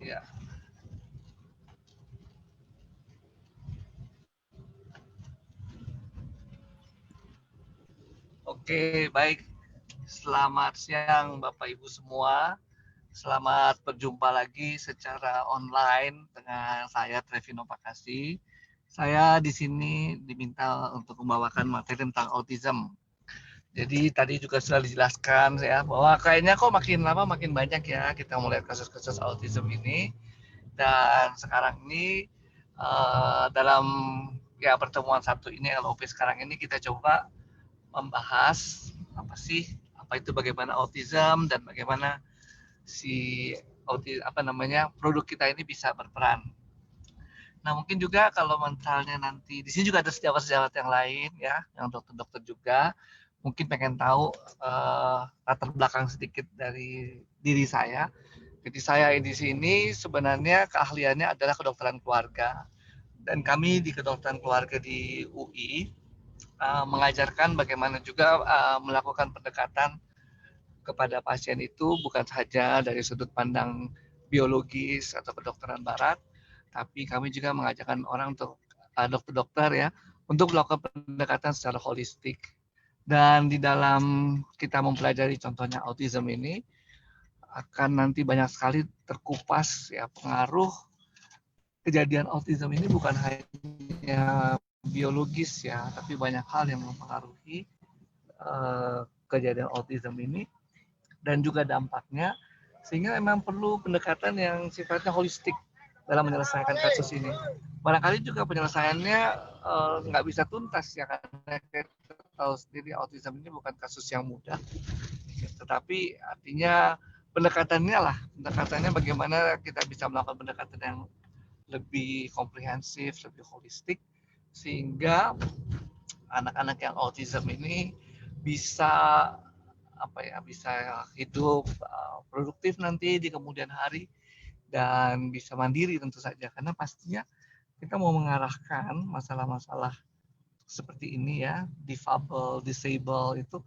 Ya, oke, baik. Selamat siang Bapak Ibu semua. Selamat berjumpa lagi secara online dengan saya Trevino Pakasi. Saya di sini diminta untuk membawakan materi tentang autism. Jadi tadi juga sudah dijelaskan ya bahwa kayaknya kok makin lama makin banyak ya kita melihat kasus-kasus autism ini. Dan sekarang ini dalam ya pertemuan Sabtu ini LOP sekarang ini kita coba membahas apa itu bagaimana autism dan bagaimana si produk kita ini bisa berperan. Nah mungkin juga kalau misalnya nanti di sini juga ada sejawat-sejawat yang lain ya, yang dokter-dokter juga mungkin pengen tahu latar belakang sedikit dari diri saya. Jadi saya di sini sebenarnya keahliannya adalah kedokteran keluarga dan kami di kedokteran keluarga di UI mengajarkan bagaimana juga melakukan pendekatan kepada pasien itu bukan saja dari sudut pandang biologis atau kedokteran barat, tapi kami juga mengajarkan orang untuk dokter-dokter ya untuk melakukan pendekatan secara holistik. Dan di dalam kita mempelajari contohnya autism ini akan nanti banyak sekali terkupas ya pengaruh kejadian autism ini bukan hanya biologis ya, tapi banyak hal yang mempengaruhi kejadian autism ini dan juga dampaknya sehingga memang perlu pendekatan yang sifatnya holistik dalam menyelesaikan kasus ini. Barangkali juga penyelesaiannya nggak bisa tuntas ya karena kita tahu sendiri autism ini bukan kasus yang mudah, tetapi artinya pendekatannya bagaimana kita bisa melakukan pendekatan yang lebih komprehensif, lebih holistik sehingga anak-anak yang autism ini bisa bisa hidup produktif nanti di kemudian hari dan bisa mandiri tentu saja karena pastinya kita mau mengarahkan masalah-masalah seperti ini ya difabel, disable itu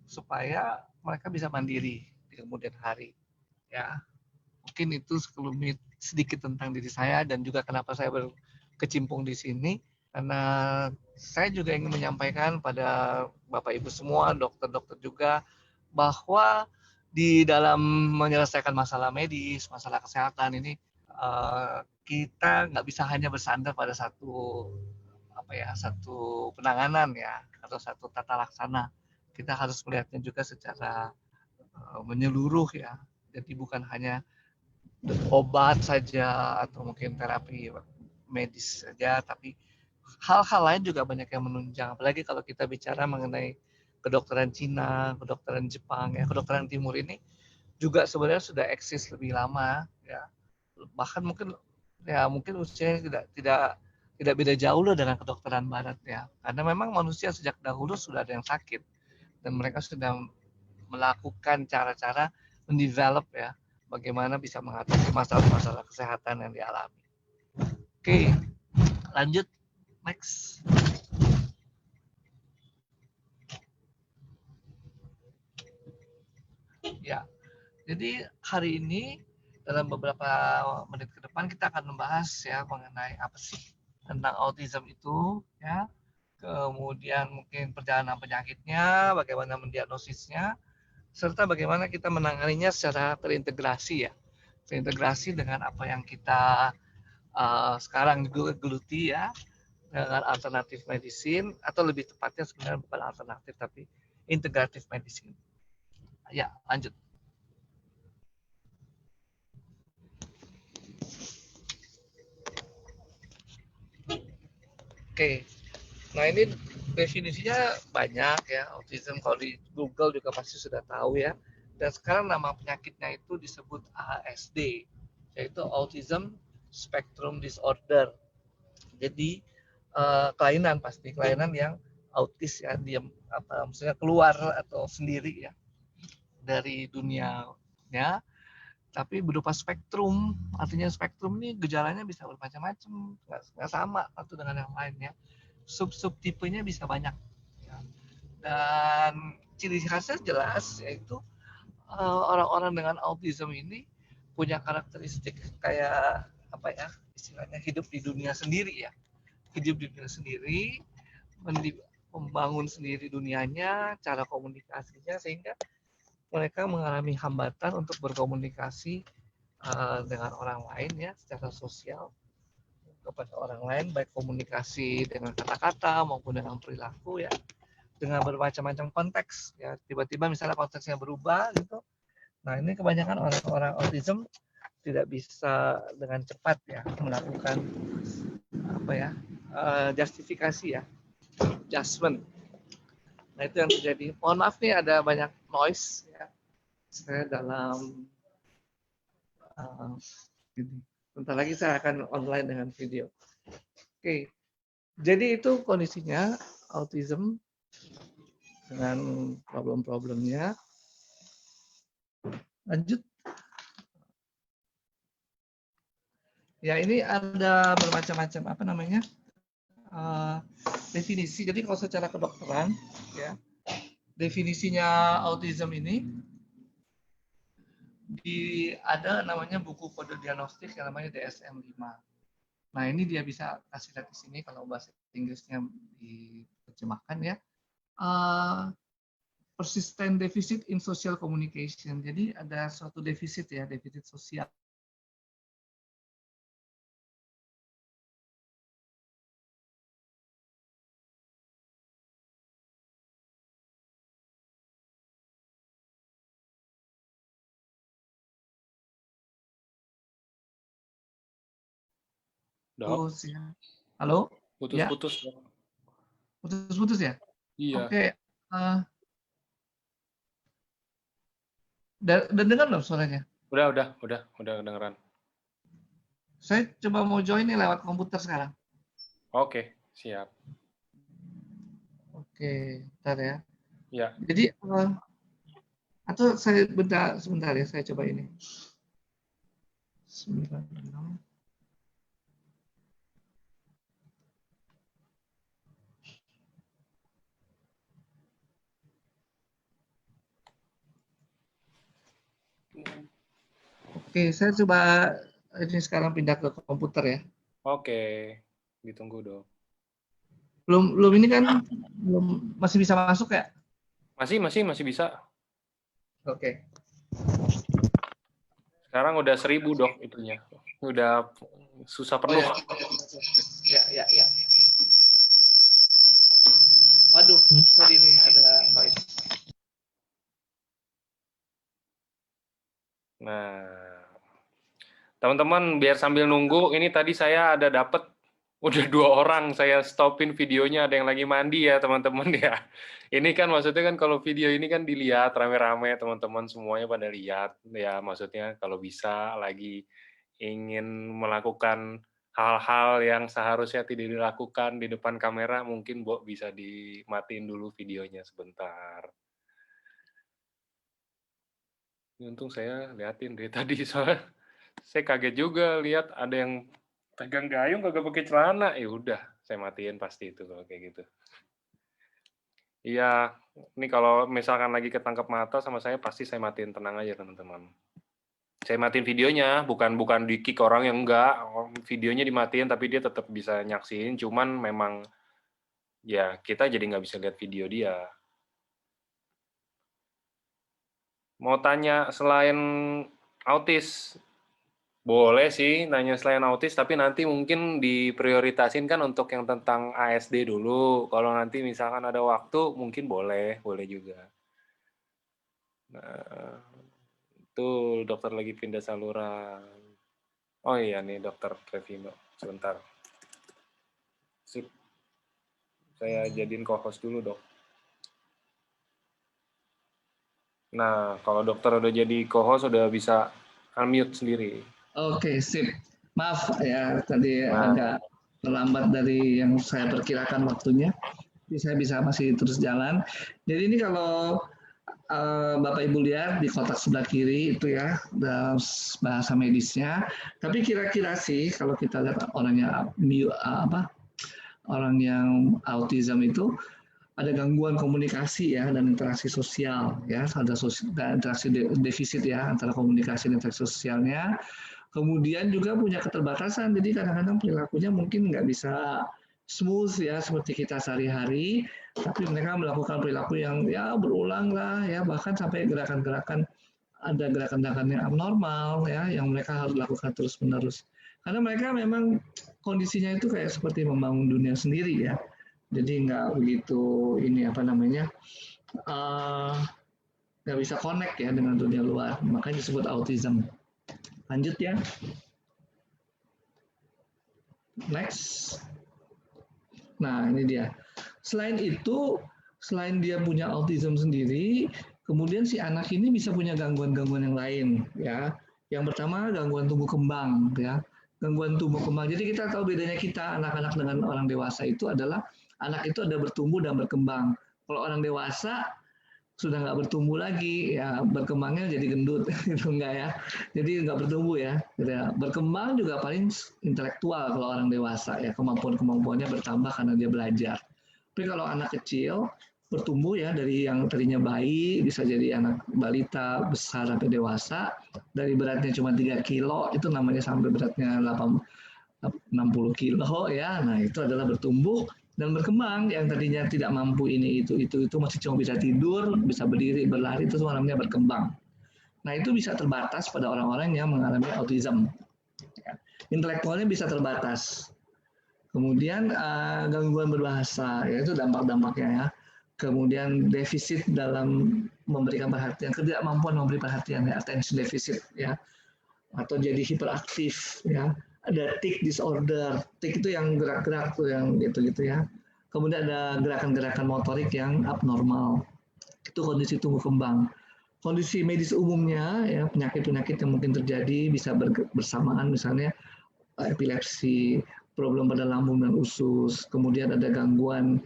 supaya mereka bisa mandiri di kemudian hari ya. Mungkin itu sekelumit sedikit tentang diri saya dan juga kenapa saya berkecimpung di sini karena saya juga ingin menyampaikan pada Bapak Ibu semua, dokter-dokter juga bahwa di dalam menyelesaikan masalah medis, masalah kesehatan ini kita nggak bisa hanya bersandar pada satu penanganan ya atau satu tata laksana. Kita harus melihatnya juga secara menyeluruh ya. Jadi bukan hanya obat saja atau mungkin terapi medis saja, tapi hal-hal lain juga banyak yang menunjang. Apalagi kalau kita bicara mengenai kedokteran Cina, kedokteran Jepang, ya kedokteran Timur ini juga sebenarnya sudah eksis lebih lama, ya bahkan mungkin usianya tidak beda jauh loh dengan kedokteran Barat ya, karena memang manusia sejak dahulu sudah ada yang sakit dan mereka sudah melakukan cara-cara mendevelop ya bagaimana bisa mengatasi masalah-masalah kesehatan yang dialami. Oke, lanjut next. Ya, jadi hari ini dalam beberapa menit ke depan kita akan membahas ya mengenai apa sih tentang autism itu ya. Kemudian mungkin perjalanan penyakitnya, bagaimana mendiagnosisnya, serta bagaimana kita menanganinya secara terintegrasi ya. Terintegrasi dengan apa yang kita sekarang geluti ya dengan alternatif medicine atau lebih tepatnya sebenarnya bukan alternatif tapi integratif medicine. Ya, lanjut. Oke. Nah, ini definisinya banyak ya. Autism kalau di Google juga pasti sudah tahu ya. Dan sekarang nama penyakitnya itu disebut ASD, yaitu Autism Spectrum Disorder. Jadi kelainan yang autis ya, dia maksudnya keluar atau sendiri ya dari dunianya, tapi berupa spektrum. Artinya spektrum ini gejalanya bisa bermacam-macam, nggak sama satu dengan yang lainnya. Sub-sub tipenya bisa banyak. Ya. Dan ciri khasnya jelas yaitu orang-orang dengan autism ini punya karakteristik kayak apa ya, istilahnya hidup di dunia sendiri ya, hidup di dunia sendiri, membangun sendiri dunianya, cara komunikasinya, sehingga mereka mengalami hambatan untuk berkomunikasi dengan orang lain ya, secara sosial kepada orang lain, baik komunikasi dengan kata-kata maupun dengan perilaku ya, dengan bermacam-macam konteks ya, tiba-tiba misalnya konteksnya berubah gitu. Nah, ini kebanyakan orang-orang autism tidak bisa dengan cepat ya melakukan apa ya, justifikasi ya, adjustment. Nah, itu yang terjadi. Mohon maaf nih ada banyak noise ya. Saya dalam ini. Bentar lagi saya akan online dengan video. Oke. Jadi itu kondisinya autism dengan problem-problemnya. Lanjut. Ya, ini ada bermacam-macam apa namanya? Definisi. Jadi kalau secara kedokteran ya, definisinya autism ini ada namanya buku kode diagnostik yang namanya DSM-5. Nah, ini dia bisa kasih lihat di sini kalau bahasa Inggrisnya diterjemahkan ya. Persistent deficit in social communication. Jadi ada suatu defisit ya, defisit sosial. Dok, Halo? putus-putus. Ya? Putus-putus ya? Iya. Oke. Dan dengar belum suaranya? Udah kedengeran. Saya coba mau join nih lewat komputer sekarang. Oke, siap. Oke, bentar ya. Ya. Jadi atau saya sebentar ya, saya coba ini. 96. Oke, saya coba ini sekarang pindah ke komputer ya. Oke, ditunggu dong. Belum ini kan belum, masih bisa masuk ya? Masih bisa. Oke. Sekarang udah 1000 dok itunya. Udah susah penuh. Ya. Waduh, sorry nih ada noise. Nah, teman-teman biar sambil nunggu, ini tadi saya ada dapet udah 2 orang, saya stopin videonya, ada yang lagi mandi ya teman-teman ya. Ini kan maksudnya kan kalau video ini kan dilihat rame-rame, teman-teman semuanya pada lihat ya, maksudnya kalau bisa lagi ingin melakukan hal-hal yang seharusnya tidak dilakukan di depan kamera, mungkin bisa dimatiin dulu videonya sebentar. Ini untung saya liatin dari tadi, soalnya saya kaget juga lihat ada yang pegang gayung kagak pakai celana. Ya udah, saya matiin pasti itu kalau kayak gitu. Iya, ini kalau misalkan lagi ketangkep mata sama saya pasti saya matiin, tenang aja teman-teman. Saya matiin videonya, bukan di kick orang yang enggak, videonya dimatiin tapi dia tetap bisa nyaksiin, cuman memang ya kita jadi nggak bisa lihat video dia. Mau tanya selain autis, boleh sih nanya selain autis, tapi nanti mungkin diprioritasin kan untuk yang tentang ASD dulu. Kalau nanti misalkan ada waktu, mungkin boleh juga. Nah, itu dokter lagi pindah saluran. Oh iya nih dokter Trevino, sebentar. Sip. Saya jadiin co-host dulu dok. Nah, kalau dokter udah jadi co-host, udah bisa unmute sendiri. Oke, sip. Maaf ya, tadi agak terlambat dari yang saya perkirakan waktunya. Jadi saya bisa masih terus jalan. Jadi ini kalau Bapak Ibu lihat di kotak sebelah kiri itu ya, bahasa medisnya. Tapi kira-kira sih kalau kita lihat orang yang autism itu, ada gangguan komunikasi ya dan interaksi sosial ya, ada interaksi defisit ya antara komunikasi dan interaksi sosialnya. Kemudian juga punya keterbatasan, jadi kadang-kadang perilakunya mungkin nggak bisa smooth ya seperti kita sehari-hari, tapi mereka melakukan perilaku yang ya berulang lah ya, bahkan sampai gerakan-gerakan, ada gerakan-gerakan yang abnormal ya yang mereka harus lakukan terus-menerus. Karena mereka memang kondisinya itu kayak seperti membangun dunia sendiri ya. Jadi nggak begitu ini apa namanya, nggak bisa connect ya dengan dunia luar, makanya disebut autism. Lanjut ya. Next. Nah, ini dia. Selain itu, selain dia punya autism sendiri, kemudian si anak ini bisa punya gangguan-gangguan yang lain, ya. Yang pertama gangguan tumbuh kembang, ya. Gangguan tumbuh kembang. Jadi kita tahu bedanya kita anak-anak dengan orang dewasa itu adalah anak itu ada bertumbuh dan berkembang. Kalau orang dewasa sudah nggak bertumbuh lagi, ya berkembangnya jadi gendut, gitu enggak ya. Jadi nggak bertumbuh ya. Berkembang juga paling intelektual kalau orang dewasa ya, kemampuannya bertambah karena dia belajar. Tapi kalau anak kecil bertumbuh ya dari yang tadinya bayi bisa jadi anak balita besar sampai dewasa, dari beratnya cuma 3 kilo itu namanya sampai beratnya 60 kilo ya. Nah itu adalah bertumbuh dan berkembang. Yang tadinya tidak mampu ini itu masih cuma bisa tidur, bisa berdiri, berlari, itu semua namanya berkembang. Nah itu bisa terbatas pada orang-orang yang mengalami autism. Intelektualnya bisa terbatas. Kemudian gangguan berbahasa, yaitu dampak-dampaknya ya. Kemudian defisit dalam memberikan perhatian, ketidakmampuan memberi perhatian ya, attention deficit ya, atau jadi hiperaktif ya. Ada tic disorder, tic itu yang gerak-gerak tuh yang gitu-gitu ya. Kemudian ada gerakan-gerakan motorik yang abnormal, itu kondisi tumbuh kembang. Kondisi medis umumnya ya, penyakit-penyakit yang mungkin terjadi bisa bersamaan, misalnya epilepsi, problem pada lambung dan usus, kemudian ada gangguan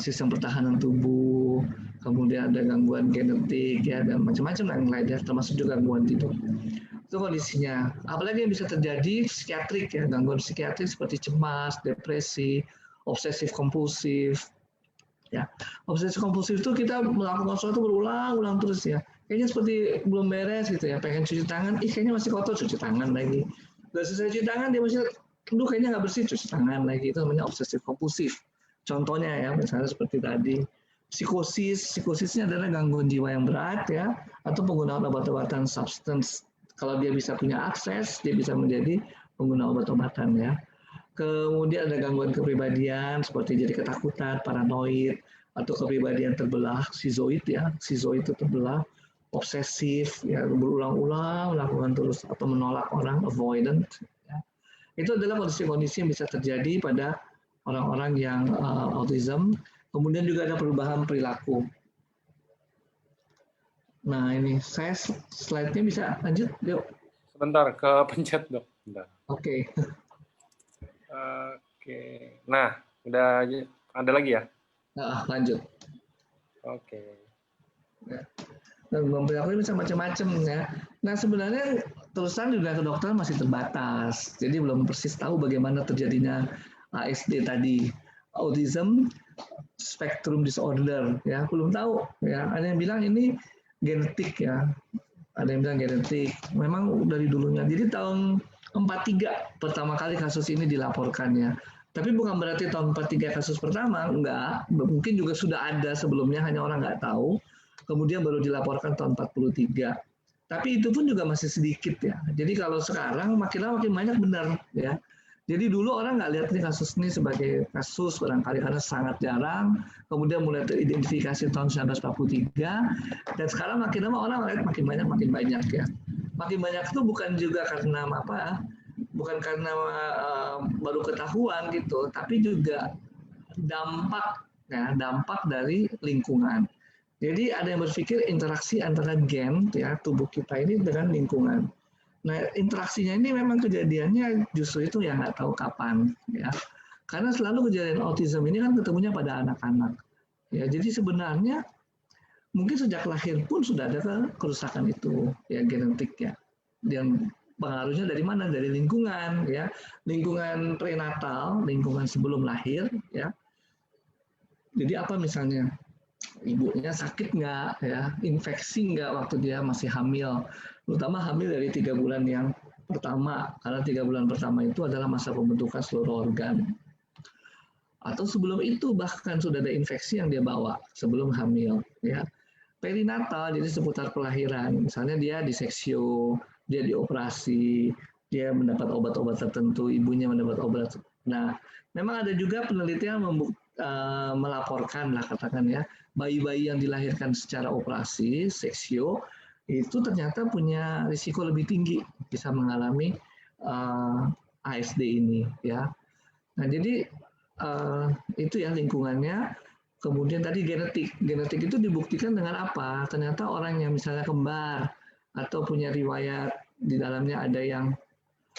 sistem pertahanan tubuh, kemudian ada gangguan genetik ya, dan macam-macam yang lain ya, termasuk juga gangguan tidur. Itu kondisinya. Apalagi yang bisa terjadi psikiatrik ya, gangguan psikiatrik seperti cemas, depresi, obsesif kompulsif. Ya, obsesif kompulsif itu kita melakukan sesuatu berulang-ulang terus ya. Kayaknya seperti belum beres gitu ya, pengen cuci tangan, kayaknya masih kotor, cuci tangan lagi. Udah selesai cuci tangan, dia masih, aduh kayaknya nggak bersih, cuci tangan lagi. Itu namanya obsesif kompulsif. Contohnya ya, misalnya seperti tadi. Psikosisnya adalah gangguan jiwa yang berat ya, atau penggunaan obat-obatan substance. Kalau dia bisa punya akses, dia bisa menjadi pengguna obat-obatan ya. Kemudian ada gangguan kepribadian seperti jadi ketakutan, paranoid, atau kepribadian terbelah, skizoid ya, skizoid itu terbelah, obsesif ya, berulang-ulang melakukan terus atau menolak orang, avoidant. Ya. Itu adalah kondisi-kondisi yang bisa terjadi pada orang-orang yang autism. Kemudian juga ada perubahan perilaku. Nah ini saya slide-nya bisa lanjut, yuk. Sebentar, ke pencet dok. Oke. Oke. Nah, udah ada lagi ya? Nah, lanjut. Oke. Ya. Dan perilaku ini bisa macam-macam ya. Nah sebenarnya terusan juga kedokteran masih terbatas. Jadi belum persis tahu bagaimana terjadinya ASD tadi, autism spectrum disorder ya, belum tahu ya. Ada yang bilang ini genetik ya, ada yang bilang genetik. Memang dari dulunya. Jadi tahun 43 pertama kali kasus ini dilaporkan ya. Tapi bukan berarti tahun 43 kasus pertama, enggak. Mungkin juga sudah ada sebelumnya, hanya orang nggak tahu. Kemudian baru dilaporkan tahun 43. Tapi itu pun juga masih sedikit ya. Jadi kalau sekarang makin lama makin banyak, benar ya. Jadi dulu orang nggak lihat nih kasus ini sebagai kasus barangkali karena sangat jarang. Kemudian mulai teridentifikasi tahun 1943. Dan sekarang makin lama orang lihat makin banyak ya. Makin banyak itu bukan juga karena apa, bukan karena baru ketahuan gitu, tapi juga dampak ya, dampak dari lingkungan. Jadi ada yang berpikir interaksi antara gen ya tubuh kita ini dengan lingkungan. Nah interaksinya ini memang kejadiannya justru itu yang nggak tahu kapan ya. Karena selalu kejadian autism ini kan ketemunya pada anak-anak. Ya jadi sebenarnya mungkin sejak lahir pun sudah ada kerusakan itu ya, genetik ya. Dan pengaruhnya dari mana? Dari lingkungan ya, lingkungan prenatal, lingkungan sebelum lahir ya. Jadi apa misalnya? Ibunya sakit nggak, ya, infeksi nggak waktu dia masih hamil, terutama hamil dari 3 bulan yang pertama, karena 3 bulan pertama itu adalah masa pembentukan seluruh organ. Atau sebelum itu bahkan sudah ada infeksi yang dia bawa sebelum hamil, ya. Perinatal, jadi seputar kelahiran, misalnya dia diseksio, dia dioperasi, dia mendapat obat-obat tertentu, ibunya mendapat obat. Nah, memang ada juga penelitian melaporkan lah katakan ya, bayi-bayi yang dilahirkan secara operasi, seksio, itu ternyata punya risiko lebih tinggi bisa mengalami ASD ini ya. Nah, jadi itu ya lingkungannya. Kemudian tadi genetik itu dibuktikan dengan apa? Ternyata orang yang misalnya kembar atau punya riwayat di dalamnya ada yang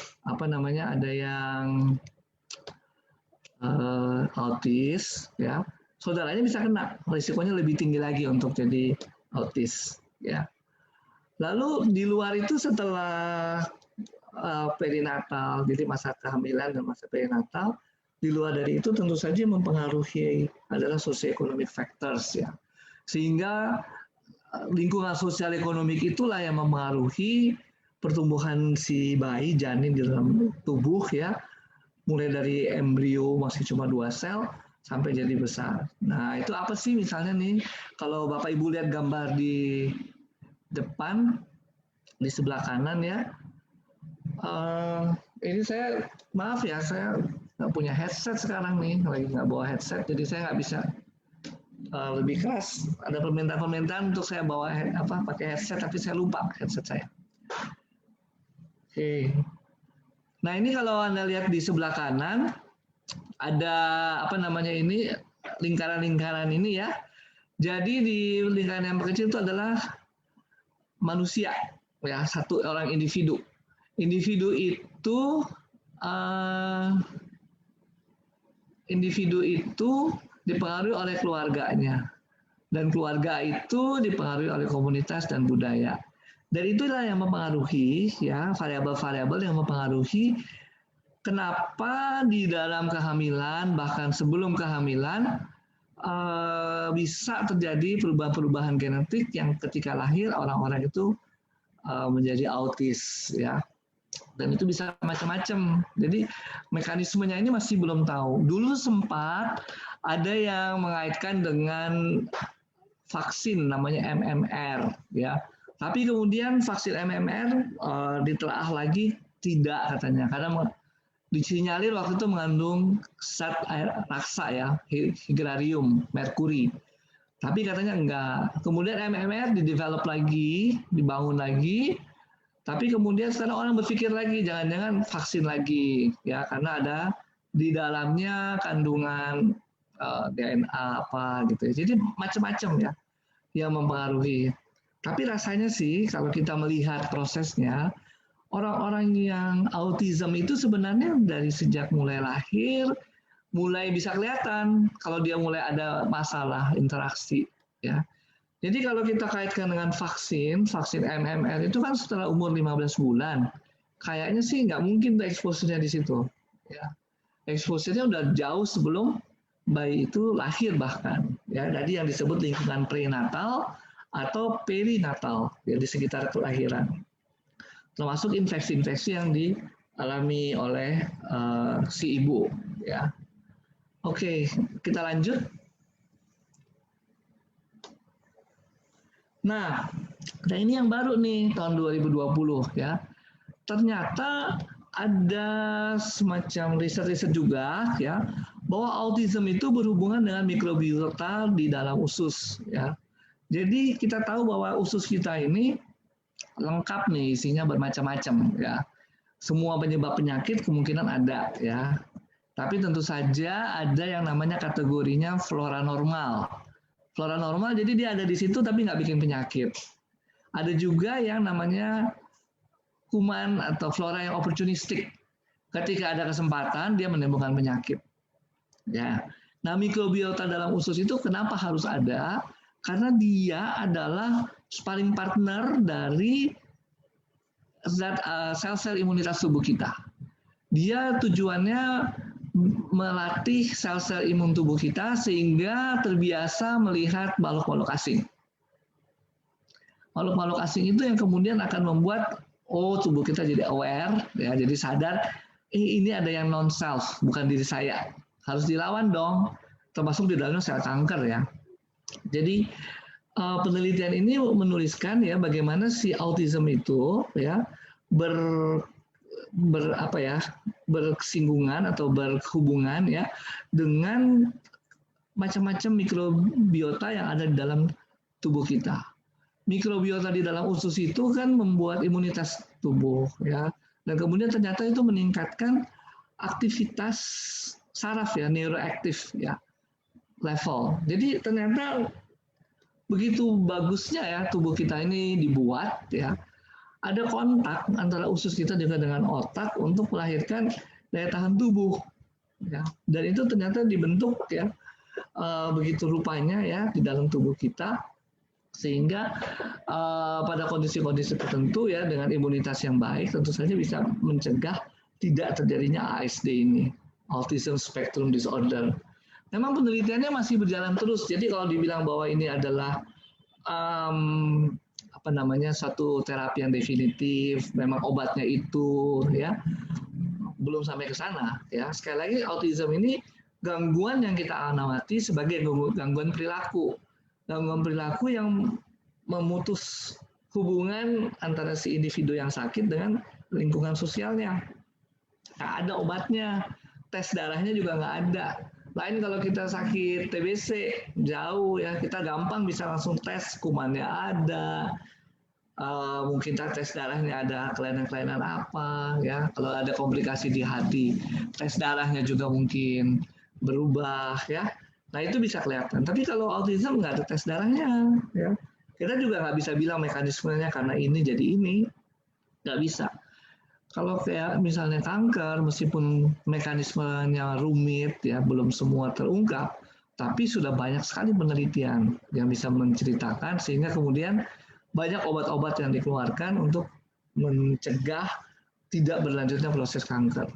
ada yang autis, ya, saudaranya bisa kena, risikonya lebih tinggi lagi untuk jadi autis, ya. Lalu di luar itu setelah perinatal, jadi masa kehamilan dan masa perinatal, di luar dari itu tentu saja mempengaruhi adalah socioeconomic factors, ya, sehingga lingkungan sosial ekonomik itulah yang mempengaruhi pertumbuhan si bayi janin di dalam tubuh, ya, mulai dari embrio masih cuma 2 sel sampai jadi besar. Nah, itu apa sih misalnya nih, kalau Bapak Ibu lihat gambar di depan, di sebelah kanan ya, ini saya, maaf ya, saya nggak punya headset sekarang nih, lagi nggak bawa headset, jadi saya nggak bisa lebih keras. Ada permintaan untuk saya bawa pakai headset, tapi saya lupa headset saya. Oke. Nah, ini kalau Anda lihat di sebelah kanan, ada ini, lingkaran-lingkaran ini ya. Jadi di lingkaran yang kecil itu adalah manusia, ya, satu orang individu. Individu itu dipengaruhi oleh keluarganya. Dan keluarga itu dipengaruhi oleh komunitas dan budaya. Dan itulah yang mempengaruhi, ya, variabel-variabel yang mempengaruhi kenapa di dalam kehamilan, bahkan sebelum kehamilan, bisa terjadi perubahan-perubahan genetik yang ketika lahir orang-orang itu menjadi autis, ya. Dan itu bisa macam-macam. Jadi mekanismenya ini masih belum tahu. Dulu sempat ada yang mengaitkan dengan vaksin namanya MMR, ya. Tapi kemudian vaksin MMR ditelaah lagi tidak katanya, karena disinyalir waktu itu mengandung zat air raksa, ya, higrarium, merkuri. Tapi katanya enggak. Kemudian MMR didevelop lagi, dibangun lagi. Tapi kemudian sekarang orang berpikir lagi, jangan-jangan vaksin lagi, ya, karena ada di dalamnya kandungan DNA apa gitu. Jadi macam-macam ya yang mempengaruhi. Tapi rasanya sih kalau kita melihat prosesnya, orang-orang yang autism itu sebenarnya dari sejak mulai lahir, mulai bisa kelihatan kalau dia mulai ada masalah interaksi, ya. Jadi kalau kita kaitkan dengan vaksin MMR itu kan setelah umur 15 bulan, kayaknya sih nggak mungkin exposure-nya di situ, ya. Exposure-nya udah jauh sebelum bayi itu lahir bahkan, ya. Jadi yang disebut lingkungan prenatal atau perinatal, ya, di sekitar kelahiran. Termasuk infeksi-infeksi yang dialami oleh si ibu, ya. Oke, kita lanjut. Nah, ini yang baru nih tahun 2020, ya. Ternyata ada semacam riset-riset juga, ya, bahwa autism itu berhubungan dengan mikrobiota di dalam usus, ya. Jadi kita tahu bahwa usus kita ini lengkap nih, isinya bermacam-macam, ya. Semua penyebab penyakit kemungkinan ada, ya. Tapi tentu saja ada yang namanya kategorinya flora normal. Flora normal jadi dia ada di situ tapi nggak bikin penyakit. Ada juga yang namanya kuman atau flora yang opportunistik. Ketika ada kesempatan dia menimbulkan penyakit. Ya. Nah, mikrobiota dalam usus itu kenapa harus ada? Karena dia adalah sparring partner dari sel-sel imunitas tubuh kita. Dia tujuannya melatih sel-sel imun tubuh kita sehingga terbiasa melihat makhluk-makhluk asing. Makhluk-makhluk asing itu yang kemudian akan membuat tubuh kita jadi aware, ya, jadi sadar, ini ada yang non self, bukan diri saya. Harus dilawan dong, termasuk di dalamnya sel kanker ya. Jadi penelitian ini menuliskan ya bagaimana si autism itu ya bersinggungan atau berhubungan ya dengan macam-macam mikrobiota yang ada di dalam tubuh kita. Mikrobiota di dalam usus itu kan membuat imunitas tubuh ya, dan kemudian ternyata itu meningkatkan aktivitas saraf ya, neuroaktif ya level. Jadi ternyata begitu bagusnya ya tubuh kita ini dibuat ya, ada kontak antara usus kita juga dengan otak untuk melahirkan daya tahan tubuh ya, dan itu ternyata dibentuk ya begitu rupanya ya di dalam tubuh kita, sehingga pada kondisi-kondisi tertentu ya dengan imunitas yang baik tentu saja bisa mencegah tidak terjadinya ASD ini, Autism Spectrum Disorder. Memang penelitiannya masih berjalan terus. Jadi kalau dibilang bahwa ini adalah satu terapi yang definitif, memang obatnya itu ya belum sampai ke sana ya. Sekali lagi autism ini gangguan yang kita amati sebagai gangguan perilaku. Gangguan perilaku yang memutus hubungan antara si individu yang sakit dengan lingkungan sosialnya. Nah, ada obatnya, tes darahnya juga nggak ada. Lain kalau kita sakit TBC, jauh ya, kita gampang bisa langsung tes, kumannya ada, mungkin tes darahnya ada kelainan-kelainan apa, ya. Kalau ada komplikasi di hati, tes darahnya juga mungkin berubah, ya. Nah itu bisa kelihatan. Tapi kalau autism nggak ada tes darahnya, ya. Kita juga nggak bisa bilang mekanismenya karena ini jadi ini, nggak bisa. Kalau kayak misalnya kanker, meskipun mekanismenya rumit, ya belum semua terungkap, tapi sudah banyak sekali penelitian yang bisa menceritakan sehingga kemudian banyak obat-obat yang dikeluarkan untuk mencegah tidak berlanjutnya proses kanker.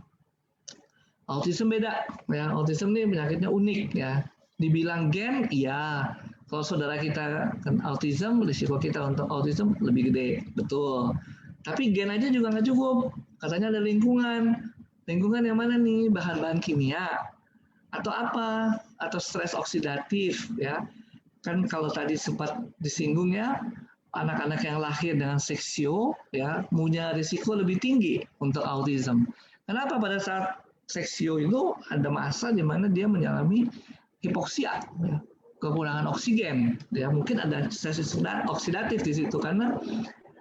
Autism beda, ya. Autism ini penyakitnya unik, ya. Dibilang gen, iya. Kalau saudara kita kan autism, risiko kita untuk autism lebih gede, betul. Tapi gen aja juga nggak cukup. Katanya ada lingkungan. Lingkungan yang mana nih? Bahan-bahan kimia atau apa? Atau stres oksidatif, ya. Kan kalau tadi sempat disinggung ya, anak-anak yang lahir dengan seksio ya punya risiko lebih tinggi untuk autism. Kenapa? Pada saat seksio itu ada masa di mana dia mengalami hipoksia, ya, kekurangan oksigen. Ya mungkin ada stres oksidatif di situ karena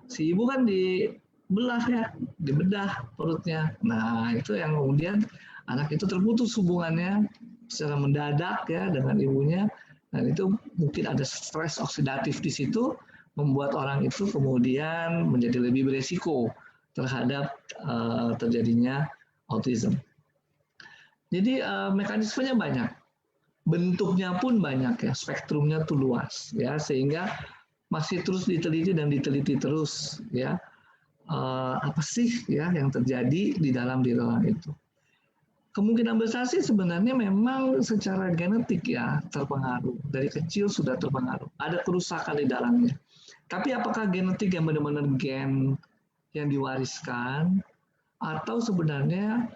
si ibu kan dibelah ya, dibedah perutnya. Nah itu yang kemudian anak itu terputus hubungannya secara mendadak ya dengan ibunya. Dan itu mungkin ada stres oksidatif di situ, membuat orang itu kemudian menjadi lebih beresiko terhadap terjadinya autism. Jadi mekanismenya banyak, bentuknya pun banyak ya, spektrumnya tuh luas ya, sehingga masih terus diteliti dan diteliti terus ya, apa sih ya yang terjadi di dalam diri orang itu. Kemungkinan besar sih sebenarnya memang secara genetik ya terpengaruh, dari kecil sudah terpengaruh, ada kerusakan di dalamnya. Tapi apakah genetik yang benar-benar gen yang diwariskan atau sebenarnya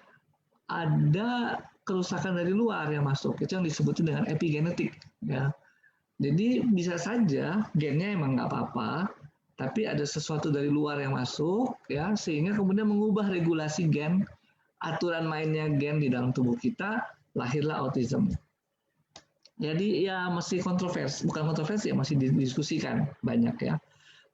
ada kerusakan dari luar yang masuk, itu yang disebut dengan epigenetik ya. Jadi bisa saja gennya emang nggak apa-apa, tapi ada sesuatu dari luar yang masuk ya, sehingga kemudian mengubah regulasi gen, aturan mainnya gen di dalam tubuh kita, lahirlah autism. Jadi ya masih kontroversi, bukan kontroversi ya, masih didiskusikan banyak ya.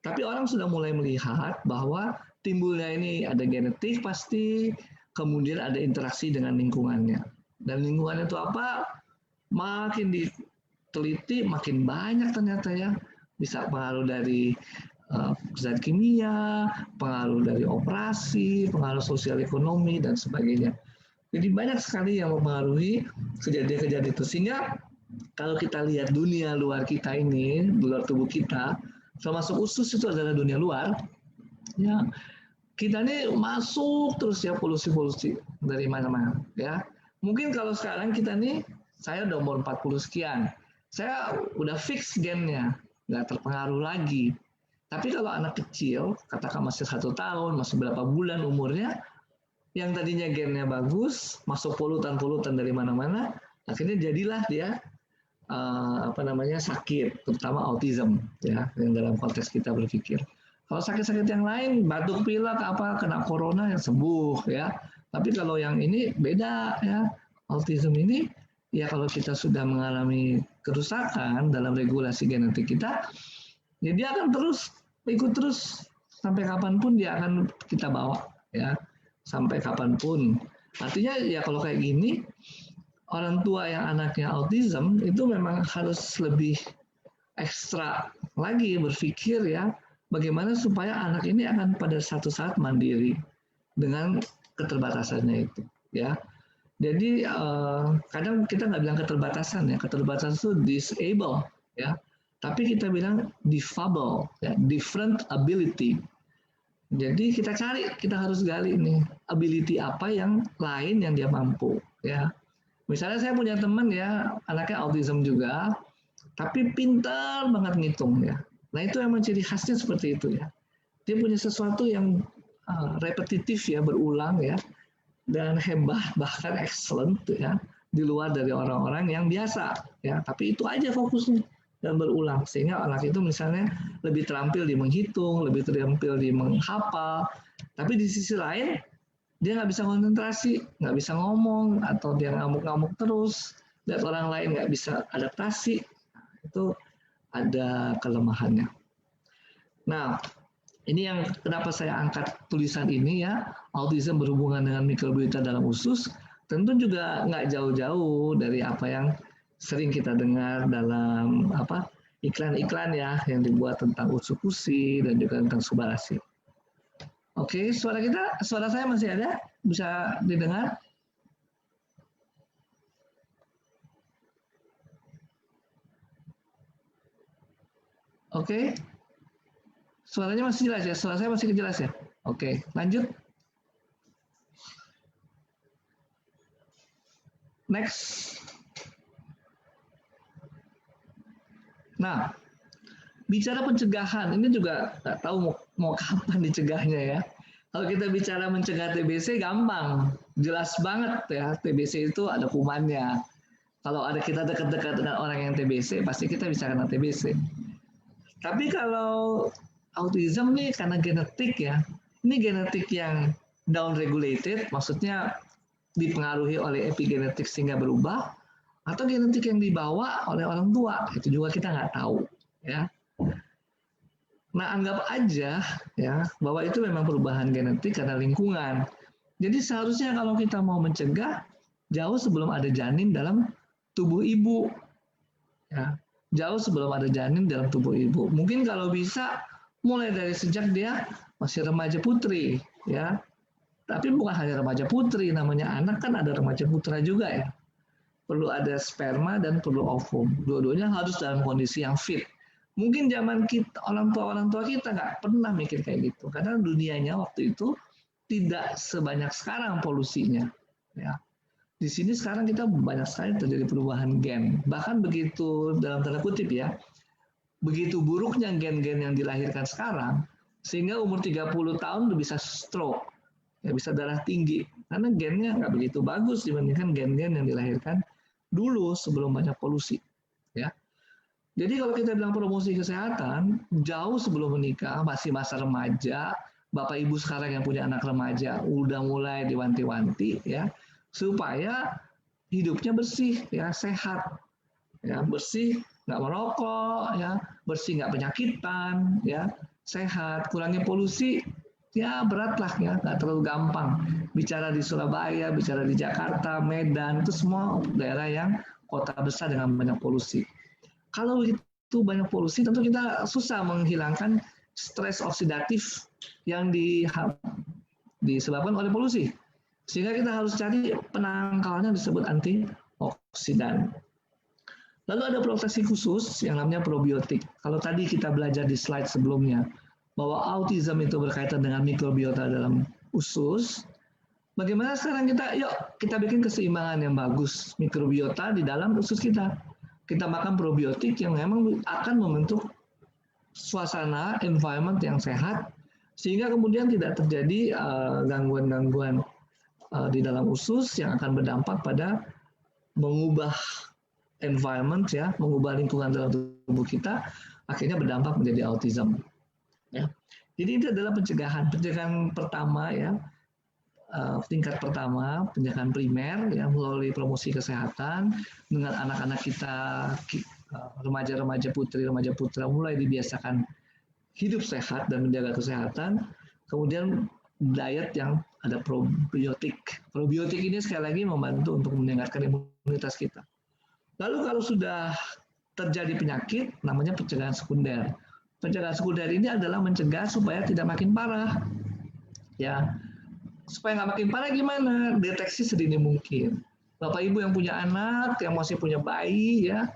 Tapi orang sudah mulai melihat bahwa timbulnya ini ada genetik pasti, kemudian ada interaksi dengan lingkungannya. Dan lingkungannya itu apa? Makin diteliti, makin banyak ternyata ya. Bisa pengaruh dari zat kimia, pengaruh dari operasi, pengaruh sosial ekonomi, dan sebagainya. Jadi banyak sekali yang mempengaruhi kejadian-kejadian itu. Sehingga kalau kita lihat dunia luar kita ini, luar tubuh kita, termasuk usus itu adalah dunia luar, ya kita ini masuk terus ya polusi-polusi dari mana-mana, ya Mungkin kalau sekarang kita nih, saya udah umur 40 sekian, saya udah fix gennya, nggak terpengaruh lagi. Tapi kalau anak kecil, katakan masih 1 tahun, masih berapa bulan umurnya, yang tadinya gennya bagus, masuk polutan-polutan dari mana-mana, akhirnya jadilah dia sakit, terutama autism, ya, yang dalam konteks kita berpikir. Kalau sakit-sakit yang lain, batuk pilek kena corona yang sembuh, ya. Tapi kalau yang ini beda, ya. Autism ini, ya kalau kita sudah mengalami kerusakan dalam regulasi genetik kita, ya dia akan ikut terus sampai kapanpun dia akan kita bawa, ya, sampai kapanpun. Artinya ya kalau kayak gini, orang tua yang anaknya autism itu memang harus lebih ekstra lagi berpikir, ya, bagaimana supaya anak ini akan pada satu saat mandiri dengan keterbatasannya itu, ya. Jadi kadang kita nggak bilang keterbatasan, ya, keterbatasan itu disable, ya, tapi kita bilang difabel, ya, different ability. Jadi kita harus gali nih ability apa yang lain yang dia mampu, ya. Misalnya saya punya teman, ya, anaknya autism juga, tapi pintar banget ngitung, ya. Nah itu emang ciri khasnya seperti itu, ya. Dia punya sesuatu yang repetitif, ya, berulang, ya, dan hebat, bahkan excellent, ya, di luar dari orang-orang yang biasa, ya. Tapi itu aja fokusnya dan berulang, sehingga anak itu misalnya lebih terampil di menghitung, lebih terampil di menghafal, tapi di sisi lain dia nggak bisa konsentrasi, nggak bisa ngomong, atau dia ngamuk-ngamuk terus, lihat orang lain nggak bisa adaptasi, itu ada kelemahannya. Nah, ini yang kenapa saya angkat tulisan ini, ya, autism berhubungan dengan mikrobiota dalam usus, tentu juga nggak jauh-jauh dari apa yang sering kita dengar dalam iklan-iklan, ya, yang dibuat tentang usukusi dan juga tentang subarasi. Oke, suara saya masih ada? Bisa didengar? Oke. Suaranya masih jelas, ya? Suara saya masih jelas, ya? Oke, lanjut. Next. Nah, bicara pencegahan, ini juga nggak tahu mau kapan dicegahnya, ya. Kalau kita bicara mencegah TBC gampang, jelas banget, ya. TBC itu ada kumannya. Kalau ada kita dekat-dekat dengan orang yang TBC, pasti kita bisa kena TBC. Tapi kalau autism nih karena genetik, ya, ini genetik yang down regulated, maksudnya dipengaruhi oleh epigenetik sehingga berubah, atau genetik yang dibawa oleh orang tua, itu juga kita nggak tahu, ya. Nah, anggap aja, ya, bahwa itu memang perubahan genetik karena lingkungan. Jadi seharusnya kalau kita mau mencegah, jauh sebelum ada janin dalam tubuh ibu, ya, jauh sebelum ada janin dalam tubuh ibu. Mungkin kalau bisa mulai dari sejak dia masih remaja putri, ya. Tapi bukan hanya remaja putri, namanya anak kan ada remaja putra juga, ya. Perlu ada sperma dan perlu ovum. Dua-duanya harus dalam kondisi yang fit. Mungkin zaman kita, orang tua kita nggak pernah mikir kayak gitu, karena dunianya waktu itu tidak sebanyak sekarang polusinya, ya. Di sini sekarang kita banyak sekali terjadi perubahan gen. Bahkan begitu dalam tanda kutip, ya, begitu buruknya gen-gen yang dilahirkan sekarang, sehingga umur 30 tahun udah bisa stroke, ya, bisa darah tinggi, karena gennya nggak begitu bagus dibandingkan gen-gen yang dilahirkan dulu sebelum banyak polusi, ya. Jadi kalau kita bilang promosi kesehatan, jauh sebelum menikah, masih masa remaja, Bapak Ibu sekarang yang punya anak remaja udah mulai diwanti-wanti, ya, supaya hidupnya bersih, ya, sehat, ya, bersih, nggak merokok, ya, bersih, nggak penyakitan, ya, sehat, kurangi polusi, ya, berat lah, ya, nggak terlalu gampang. Bicara di Surabaya, bicara di Jakarta, Medan, itu semua daerah yang kota besar dengan banyak polusi. Kalau itu banyak polusi, tentu kita susah menghilangkan stres oksidatif yang disebabkan oleh polusi. Sehingga kita harus cari penangkalnya disebut antioksidan. Lalu ada proteksi khusus yang namanya probiotik. Kalau tadi kita belajar di slide sebelumnya, bahwa autism itu berkaitan dengan mikrobiota dalam usus, Bagaimana sekarang yuk kita bikin keseimbangan yang bagus mikrobiota di dalam usus kita. Kita makan probiotik yang memang akan membentuk suasana environment yang sehat sehingga kemudian tidak terjadi gangguan-gangguan di dalam usus yang akan berdampak pada mengubah environment ya, mengubah lingkungan dalam tubuh kita, akhirnya berdampak menjadi autism. Ya. Jadi itu adalah pencegahan pertama ya, tingkat pertama, pencegahan primer ya, melalui promosi kesehatan dengan anak-anak kita, remaja-remaja putri, remaja putra mulai dibiasakan hidup sehat dan menjaga kesehatan. Kemudian diet yang ada probiotik. Probiotik ini sekali lagi membantu untuk meningkatkan imunitas kita. Lalu kalau sudah terjadi penyakit, namanya pencegahan sekunder. Pencegahan sekunder ini adalah mencegah supaya tidak makin parah. Ya, supaya nggak makin parah gimana? Deteksi sedini mungkin. Bapak Ibu yang punya anak, yang masih punya bayi, ya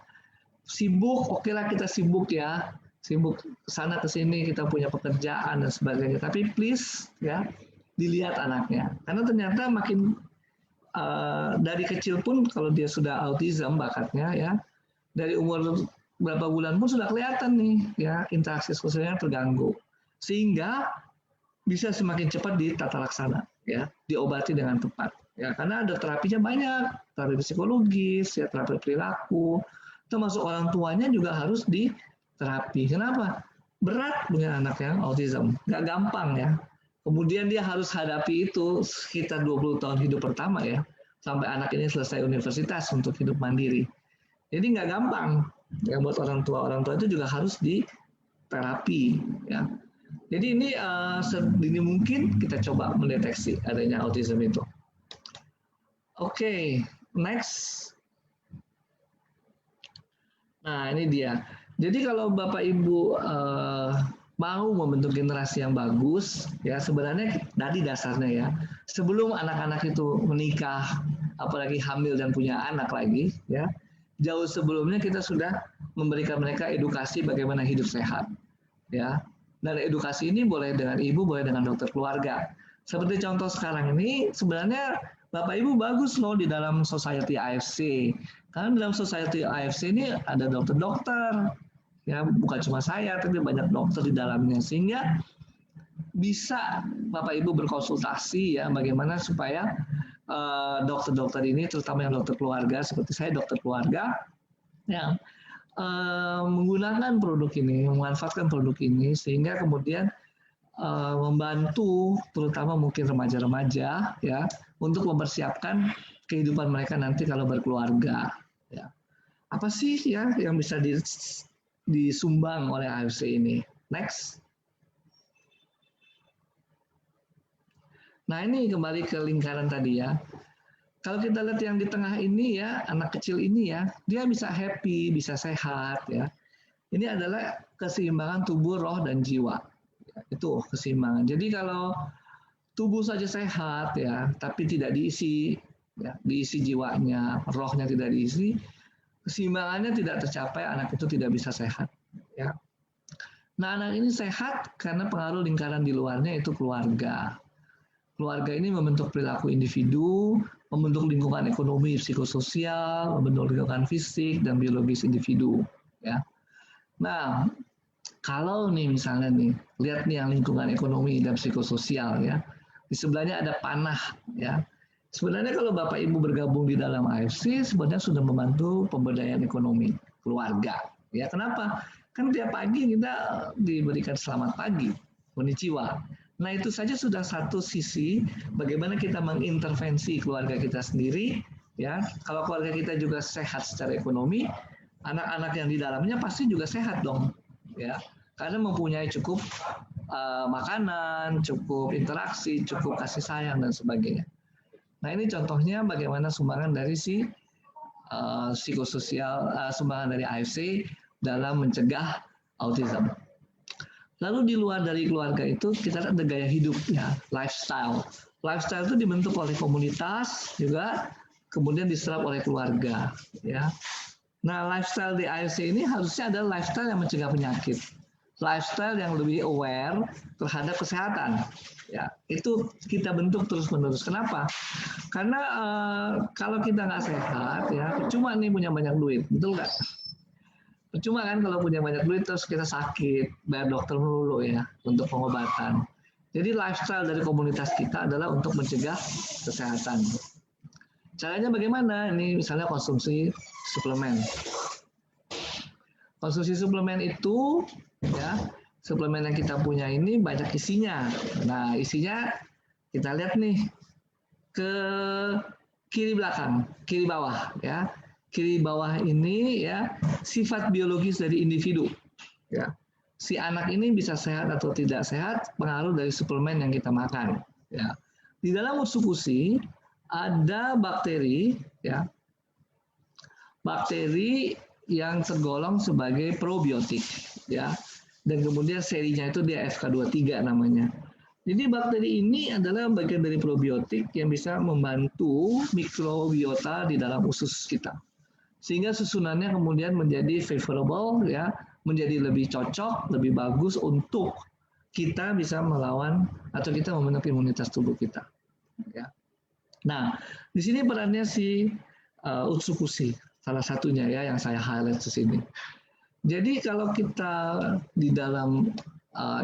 sibuk, oke lah kita sibuk ya, sibuk sana ke sini, kita punya pekerjaan dan sebagainya. Tapi please ya dilihat anaknya, karena ternyata makin dari kecil pun kalau dia sudah autism bakatnya ya, dari umur berapa bulan pun sudah kelihatan nih ya interaksi sosialnya terganggu, sehingga bisa semakin cepat ditata laksana ya, diobati dengan tepat ya, karena ada terapinya banyak, terapi psikologis ya, terapi perilaku, termasuk orang tuanya juga harus diterapi. Kenapa? Berat punya anak yang autism, nggak gampang ya. Kemudian dia harus hadapi itu sekitar 20 tahun hidup pertama ya, sampai anak ini selesai universitas untuk hidup mandiri. Jadi nggak gampang ya buat orang tua itu juga harus diterapi ya. Jadi ini sedini mungkin kita coba mendeteksi adanya autism itu. Oke, next. Nah ini dia. Jadi kalau Bapak Ibu mau membentuk generasi yang bagus, ya sebenarnya dari dasarnya ya, sebelum anak-anak itu menikah, apalagi hamil dan punya anak lagi, ya jauh sebelumnya kita sudah memberikan mereka edukasi bagaimana hidup sehat, ya. Dan edukasi ini boleh dengan ibu, boleh dengan dokter keluarga. Seperti contoh sekarang ini, sebenarnya Bapak Ibu bagus loh di dalam Society AFC. Karena dalam Society AFC ini ada dokter-dokter, ya bukan cuma saya, tapi banyak dokter di dalamnya. Sehingga bisa Bapak Ibu berkonsultasi ya, bagaimana supaya dokter-dokter ini, terutama yang dokter keluarga, seperti saya dokter keluarga, yang menggunakan produk ini, memanfaatkan produk ini, sehingga kemudian membantu terutama mungkin remaja-remaja ya untuk mempersiapkan kehidupan mereka nanti kalau berkeluarga ya. Apa sih ya yang bisa disumbang oleh AFC ini? Next. Nah, ini kembali ke lingkaran tadi ya. Kalau kita lihat yang di tengah ini ya, anak kecil ini ya, dia bisa happy, bisa sehat ya. Ini adalah keseimbangan tubuh, roh, dan jiwa. Itu keseimbangan. Jadi kalau tubuh saja sehat ya, tapi tidak diisi, ya, diisi jiwanya, rohnya tidak diisi, keseimbangannya tidak tercapai, anak itu tidak bisa sehat. Ya. Nah, anak ini sehat karena pengaruh lingkaran di luarnya itu keluarga. Keluarga ini membentuk perilaku individu, membentuk lingkungan ekonomi, psikososial, membentuk lingkungan fisik dan biologis individu. Ya. Nah, kalau nih misalnya nih, lihat nih yang lingkungan ekonomi dan psikososial ya, di sebelahnya ada panah ya. Sebenarnya kalau Bapak Ibu bergabung di dalam AFC, sebenarnya sudah membantu pemberdayaan ekonomi keluarga. Ya, kenapa? Kan tiap pagi kita diberikan selamat pagi, konnichiwa. Nah itu saja sudah satu sisi bagaimana kita mengintervensi keluarga kita sendiri. Ya, kalau keluarga kita juga sehat secara ekonomi, anak-anak yang di dalamnya pasti juga sehat dong. Ya, karena mempunyai cukup makanan, cukup interaksi, cukup kasih sayang dan sebagainya. Nah ini contohnya bagaimana sumbangan dari psikososial, sumbangan dari AFC dalam mencegah autism. Lalu di luar dari keluarga itu kita ada gaya hidup ya, lifestyle. Lifestyle itu dibentuk oleh komunitas juga, kemudian diserap oleh keluarga. Ya. Nah lifestyle di AFC ini harusnya adalah lifestyle yang mencegah penyakit. lifestyle yang lebih aware terhadap kesehatan. Ya, itu kita bentuk terus-menerus. Kenapa? Karena kalau kita nggak sehat, ya percuma nih punya banyak duit, betul nggak? Percuma kan kalau punya banyak duit terus kita sakit, bayar dokter melulu ya untuk pengobatan. Jadi lifestyle dari komunitas kita adalah untuk mencegah kesehatan. Caranya bagaimana? Ini misalnya konsumsi suplemen. Konsumsi suplemen itu ya, suplemen yang kita punya ini banyak isinya. Nah, isinya kita lihat nih ke kiri belakang, kiri bawah ya. Kiri bawah ini ya sifat biologis dari individu. Ya. Si anak ini bisa sehat atau tidak sehat pengaruh dari suplemen yang kita makan. Ya. Di dalam utsukushi ada bakteri ya. Bakteri yang tergolong sebagai probiotik ya. Dan kemudian serinya itu dia FK23 namanya. Jadi bakteri ini adalah bagian dari probiotik yang bisa membantu mikrobiota di dalam usus kita. Sehingga susunannya kemudian menjadi favorable ya, menjadi lebih cocok, lebih bagus untuk kita bisa melawan atau kita membentuk imunitas tubuh kita. Ya. Nah, di sini perannya si utsukushi, salah satunya ya yang saya highlight di sini. Jadi kalau kita di dalam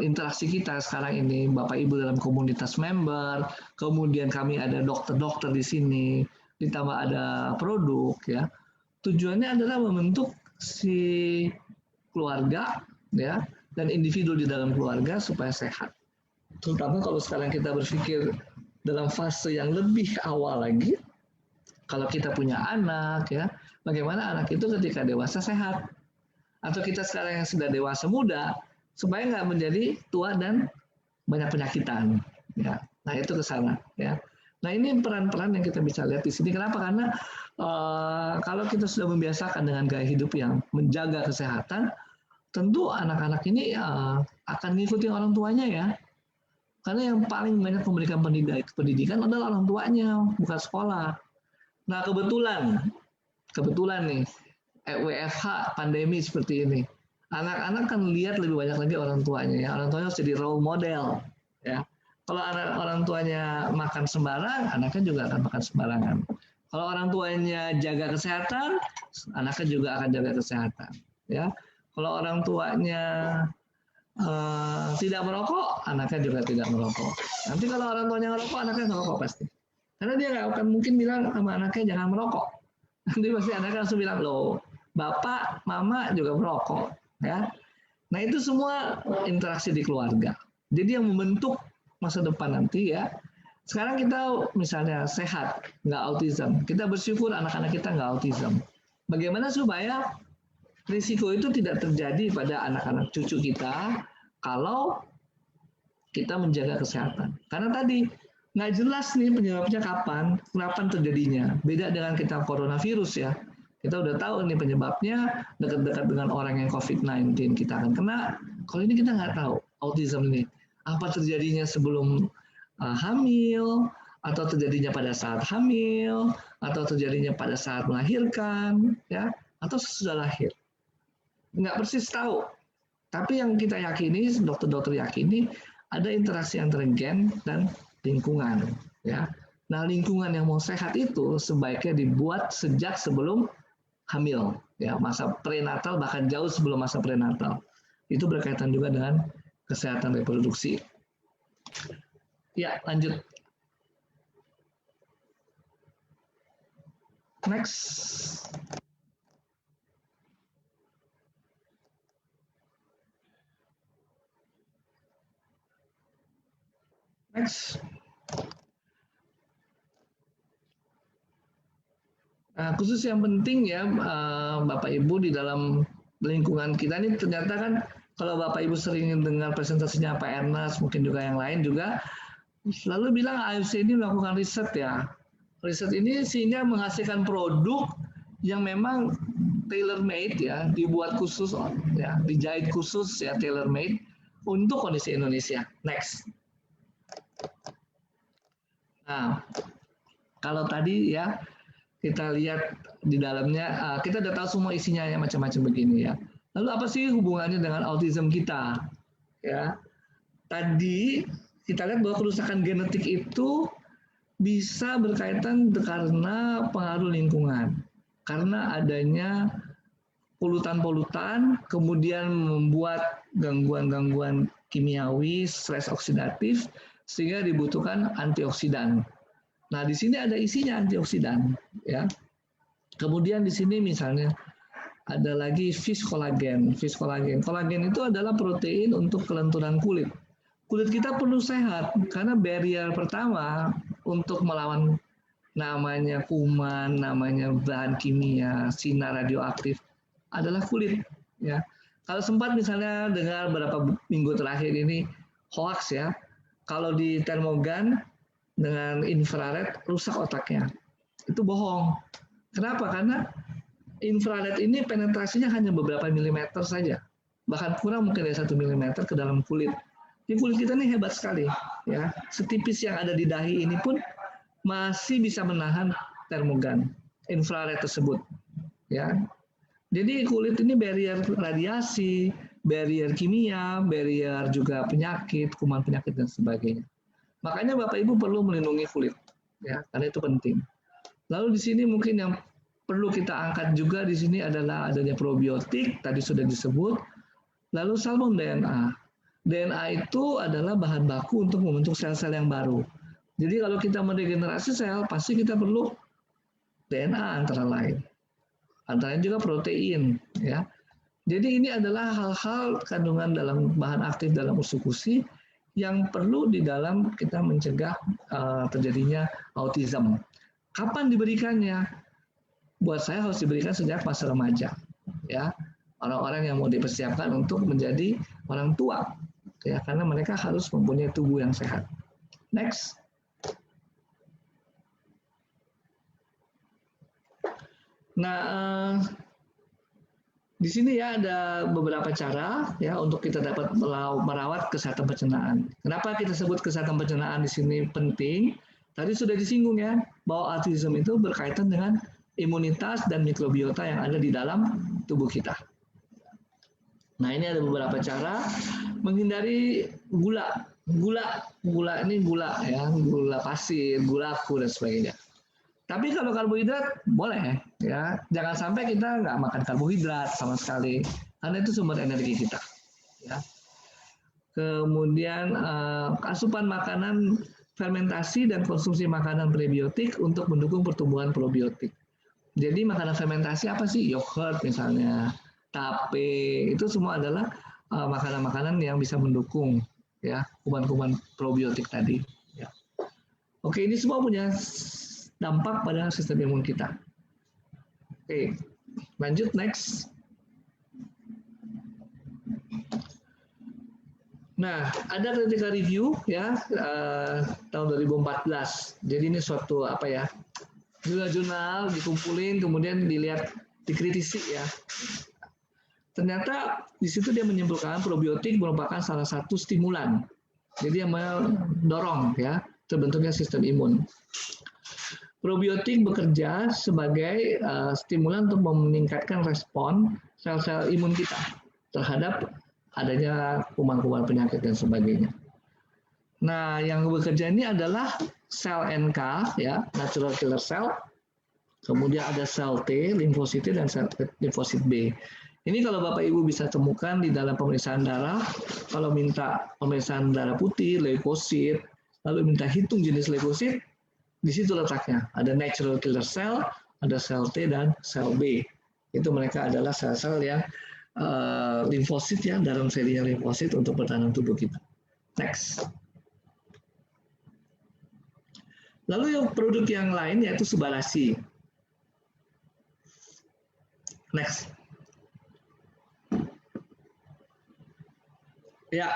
interaksi kita sekarang ini, Bapak Ibu dalam komunitas member, kemudian kami ada dokter-dokter di sini, ditambah ada produk ya. Tujuannya adalah membentuk si keluarga ya dan individu di dalam keluarga supaya sehat. Terutama kalau sekarang kita berpikir dalam fase yang lebih awal lagi, kalau kita punya anak ya, bagaimana anak itu ketika dewasa sehat, atau kita sekarang yang sudah dewasa muda supaya nggak menjadi tua dan banyak penyakitan. Ya, nah itu ke sana ya. Nah ini peran-peran yang kita bisa lihat di sini. Kenapa? Karena kalau kita sudah membiasakan dengan gaya hidup yang menjaga kesehatan, tentu anak-anak ini akan mengikuti orang tuanya ya. Karena yang paling banyak memberikan pendidikan adalah orang tuanya, bukan sekolah. Nah kebetulan nih WFH pandemi seperti ini, anak-anak kan lihat lebih banyak lagi orang tuanya ya. Orang tuanya harus jadi role model ya. Kalau orang tuanya makan sembarang, anaknya juga akan makan sembarangan. Kalau orang tuanya jaga kesehatan, anaknya juga akan jaga kesehatan. Ya, kalau orang tuanya tidak merokok, anaknya juga tidak merokok. Nanti kalau orang tuanya ngerokok, anaknya ngerokok pasti. Karena dia nggak akan mungkin bilang sama anaknya jangan merokok. Nanti pasti anaknya langsung bilang loh, bapak, mama juga merokok. Ya, nah itu semua interaksi di keluarga. Jadi yang membentuk masa depan nanti ya. Sekarang kita misalnya sehat, nggak autism. Kita bersyukur anak-anak kita nggak autism. Bagaimana supaya risiko itu tidak terjadi pada anak-anak cucu kita kalau kita menjaga kesehatan. Karena tadi nggak jelas nih penyebabnya kapan terjadinya. Beda dengan kita coronavirus ya. Kita udah tahu nih penyebabnya dekat-dekat dengan orang yang COVID-19 kita akan kena. Kalau ini kita nggak tahu autism ini. Apa terjadinya sebelum hamil, atau terjadinya pada saat hamil, atau terjadinya pada saat melahirkan, ya, atau sesudah lahir. Nggak persis tahu. Tapi yang kita yakini, dokter-dokter yakini, ada interaksi antara gen dan lingkungan. Ya. Nah, lingkungan yang mau sehat itu sebaiknya dibuat sejak sebelum hamil, ya, masa prenatal bahkan jauh sebelum masa prenatal. Itu berkaitan juga dengan kesehatan reproduksi. Ya, lanjut. Next. Next. Nah, khusus yang penting ya Bapak Ibu di dalam lingkungan kita ini ternyata kan kalau Bapak Ibu sering dengar presentasinya Pak Ernest, mungkin juga yang lain juga selalu bilang AFC ini melakukan riset ya. Riset ini sehingga menghasilkan produk yang memang tailor made ya, dibuat khusus ya, dijahit khusus ya, tailor made untuk kondisi Indonesia. Next. Nah, kalau tadi ya kita lihat di dalamnya, kita udah tahu semua isinya ya macam-macam begini ya. Lalu apa sih hubungannya dengan autism kita? Ya, tadi kita lihat bahwa kerusakan genetik itu bisa berkaitan karena pengaruh lingkungan, karena adanya polutan-polutan, kemudian membuat gangguan-gangguan kimiawi, stres oksidatif, sehingga dibutuhkan antioksidan. Nah, di sini ada isinya antioksidan, ya. Kemudian di sini misalnya ada lagi fish kolagen. Fish kolagen. Kolagen itu adalah protein untuk kelenturan kulit. Kulit kita perlu sehat karena barrier pertama untuk melawan namanya kuman, namanya bahan kimia, sinar radioaktif adalah kulit. Ya, kalau sempat misalnya dengar beberapa minggu terakhir ini hoax ya, kalau di termogan dengan infrared rusak otaknya, itu bohong. Kenapa? Karena infrared ini penetrasinya hanya beberapa milimeter saja, bahkan kurang mungkin dari 1 milimeter ke dalam kulit. Jadi kulit kita ini hebat sekali, ya. Setipis yang ada di dahi ini pun masih bisa menahan termogan infrared tersebut, ya. Jadi kulit ini barrier radiasi, barrier kimia, barrier juga penyakit, kuman penyakit dan sebagainya. Makanya Bapak Ibu perlu melindungi kulit, ya, karena itu penting. Lalu di sini mungkin yang perlu kita angkat juga di sini adalah adanya probiotik, tadi sudah disebut. Lalu salmon DNA. DNA itu adalah bahan baku untuk membentuk sel-sel yang baru. Jadi kalau kita meregenerasi sel, pasti kita perlu DNA antara lain. Antara lain juga protein, ya. Jadi ini adalah hal-hal kandungan dalam bahan aktif dalam usus-gusi yang perlu di dalam kita mencegah terjadinya autism. Kapan diberikannya? Buat saya harus diberikan sejak masa remaja, ya. Orang-orang yang mau dipersiapkan untuk menjadi orang tua, ya, karena mereka harus mempunyai tubuh yang sehat. Next. Nah, di sini ya ada beberapa cara ya untuk kita dapat merawat kesehatan pencernaan. Kenapa kita sebut kesehatan pencernaan di sini penting? Tadi sudah disinggung ya bahwa autism itu berkaitan dengan imunitas dan mikrobiota yang ada di dalam tubuh kita. Nah, ini ada beberapa cara menghindari gula. Gula ini gula ya, gula pasir, gula aku dan sebagainya. Tapi kalau karbohidrat boleh ya, jangan sampai kita nggak makan karbohidrat sama sekali, karena itu sumber energi kita. Ya. Kemudian asupan makanan fermentasi dan konsumsi makanan prebiotik untuk mendukung pertumbuhan probiotik. Jadi makanan fermentasi apa sih? Yogurt misalnya, tape, itu semua adalah makanan-makanan yang bisa mendukung ya kuman-kuman probiotik tadi. Ya. Oke, ini semua punya dampak pada sistem imun kita. Oke, lanjut next. Nah, ada ketika review ya tahun 2014. Jadi ini suatu apa ya? Jurnal dikumpulin kemudian dilihat dikritisi ya. Ternyata di situ dia menyimpulkan probiotik merupakan salah satu stimulan. Jadi yang mendorong ya terbentuknya sistem imun. Probiotik bekerja sebagai stimulan untuk meningkatkan respon sel-sel imun kita terhadap adanya kuman-kuman penyakit dan sebagainya. Nah, yang bekerja ini adalah sel NK, ya, natural killer cell. Kemudian ada sel T, limfosit dan sel limfosit B. Ini kalau Bapak Ibu bisa temukan di dalam pemeriksaan darah, kalau minta pemeriksaan darah putih, leukosit, lalu minta hitung jenis leukosit, di situ letaknya. Ada natural killer cell, ada sel T dan sel B. Itu mereka adalah sel-sel yang limfosit ya, dalam serinya limfosit untuk pertahanan tubuh kita. Next. Lalu yang produk yang lain yaitu subarasi. Next. Ya,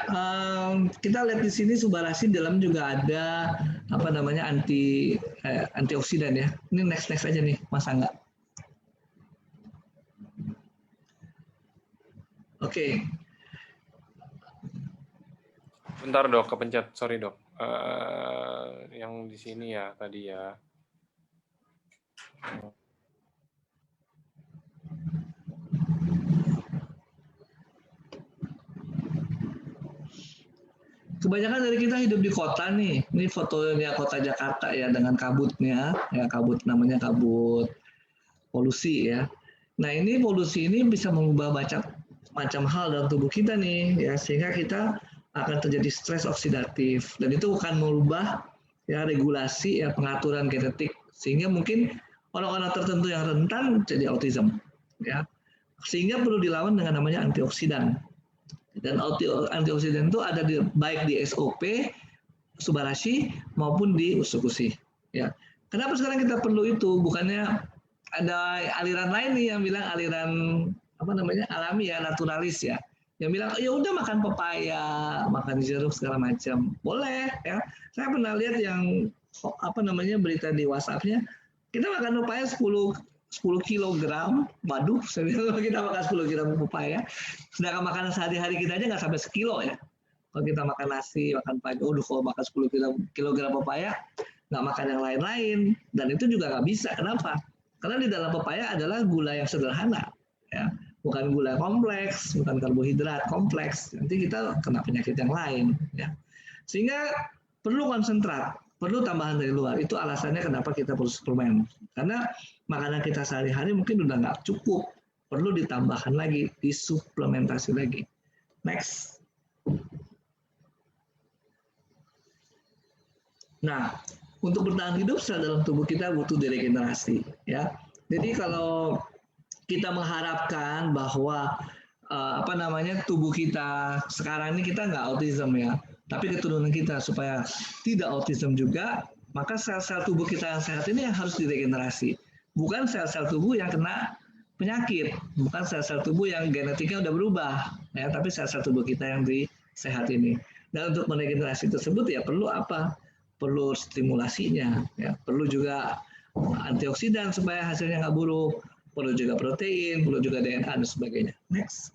kita lihat di sini subarasi dalam juga ada apa namanya antioksidan ya. Ini next aja nih, Mas Angga. Oke. Bentar dok, kepencet. Sorry dok. Yang di sini ya tadi ya. kebanyakan dari kita hidup di kota nih. Ini fotonya kota Jakarta ya dengan kabutnya, ya kabut namanya kabut polusi ya. Nah ini polusi ini bisa mengubah macam hal dalam tubuh kita nih ya sehingga kita akan terjadi stres oksidatif dan itu akan merubah ya regulasi ya pengaturan genetik sehingga mungkin orang-orang tertentu yang rentan jadi autism ya sehingga perlu dilawan dengan namanya antioksidan. Dan antioksidan itu ada baik di SOP, Subarashi maupun di Usukushi. Ya. Kenapa sekarang kita perlu itu? Bukannya ada aliran lain nih yang bilang aliran apa namanya alami ya, naturalis ya. Yang bilang ya udah makan pepaya, makan jeruk segala macam. Boleh ya. Saya pernah lihat yang apa namanya berita di WhatsApp-nya, kita makan pepaya 10 kilogram, waduh, kalau kita makan 10 gram pepaya, sedangkan makanan sehari-hari kita aja nggak sampai sekilo ya. Kalau kita makan nasi, makan pagi, kalau makan 10 kilogram pepaya, nggak makan yang lain-lain. Dan itu juga nggak bisa. Kenapa? Karena di dalam pepaya adalah gula yang sederhana. Ya. Bukan gula kompleks, bukan karbohidrat kompleks. Nanti kita kena penyakit yang lain. Ya. Sehingga perlu konsentrat. Perlu tambahan dari luar. Itu alasannya kenapa kita perlu suplemen. Karena makanan kita sehari-hari mungkin udah nggak cukup. Perlu ditambahkan lagi, disuplementasi lagi. Next. Nah, untuk bertahan hidup sel dalam tubuh kita butuh diregenerasi. Ya. Jadi kalau kita mengharapkan bahwa tubuh kita sekarang ini kita nggak autism ya, tapi keturunan kita supaya tidak autism juga, maka sel-sel tubuh kita yang sehat ini yang harus diregenerasi. Bukan sel-sel tubuh yang kena penyakit, bukan sel-sel tubuh yang genetiknya udah berubah, ya, tapi sel-sel tubuh kita yang sehat ini. Dan untuk meregenerasi tersebut ya perlu apa? Perlu stimulasinya, ya, perlu juga antioksidan supaya hasilnya nggak buruk, perlu juga protein, perlu juga DNA dan sebagainya. Next.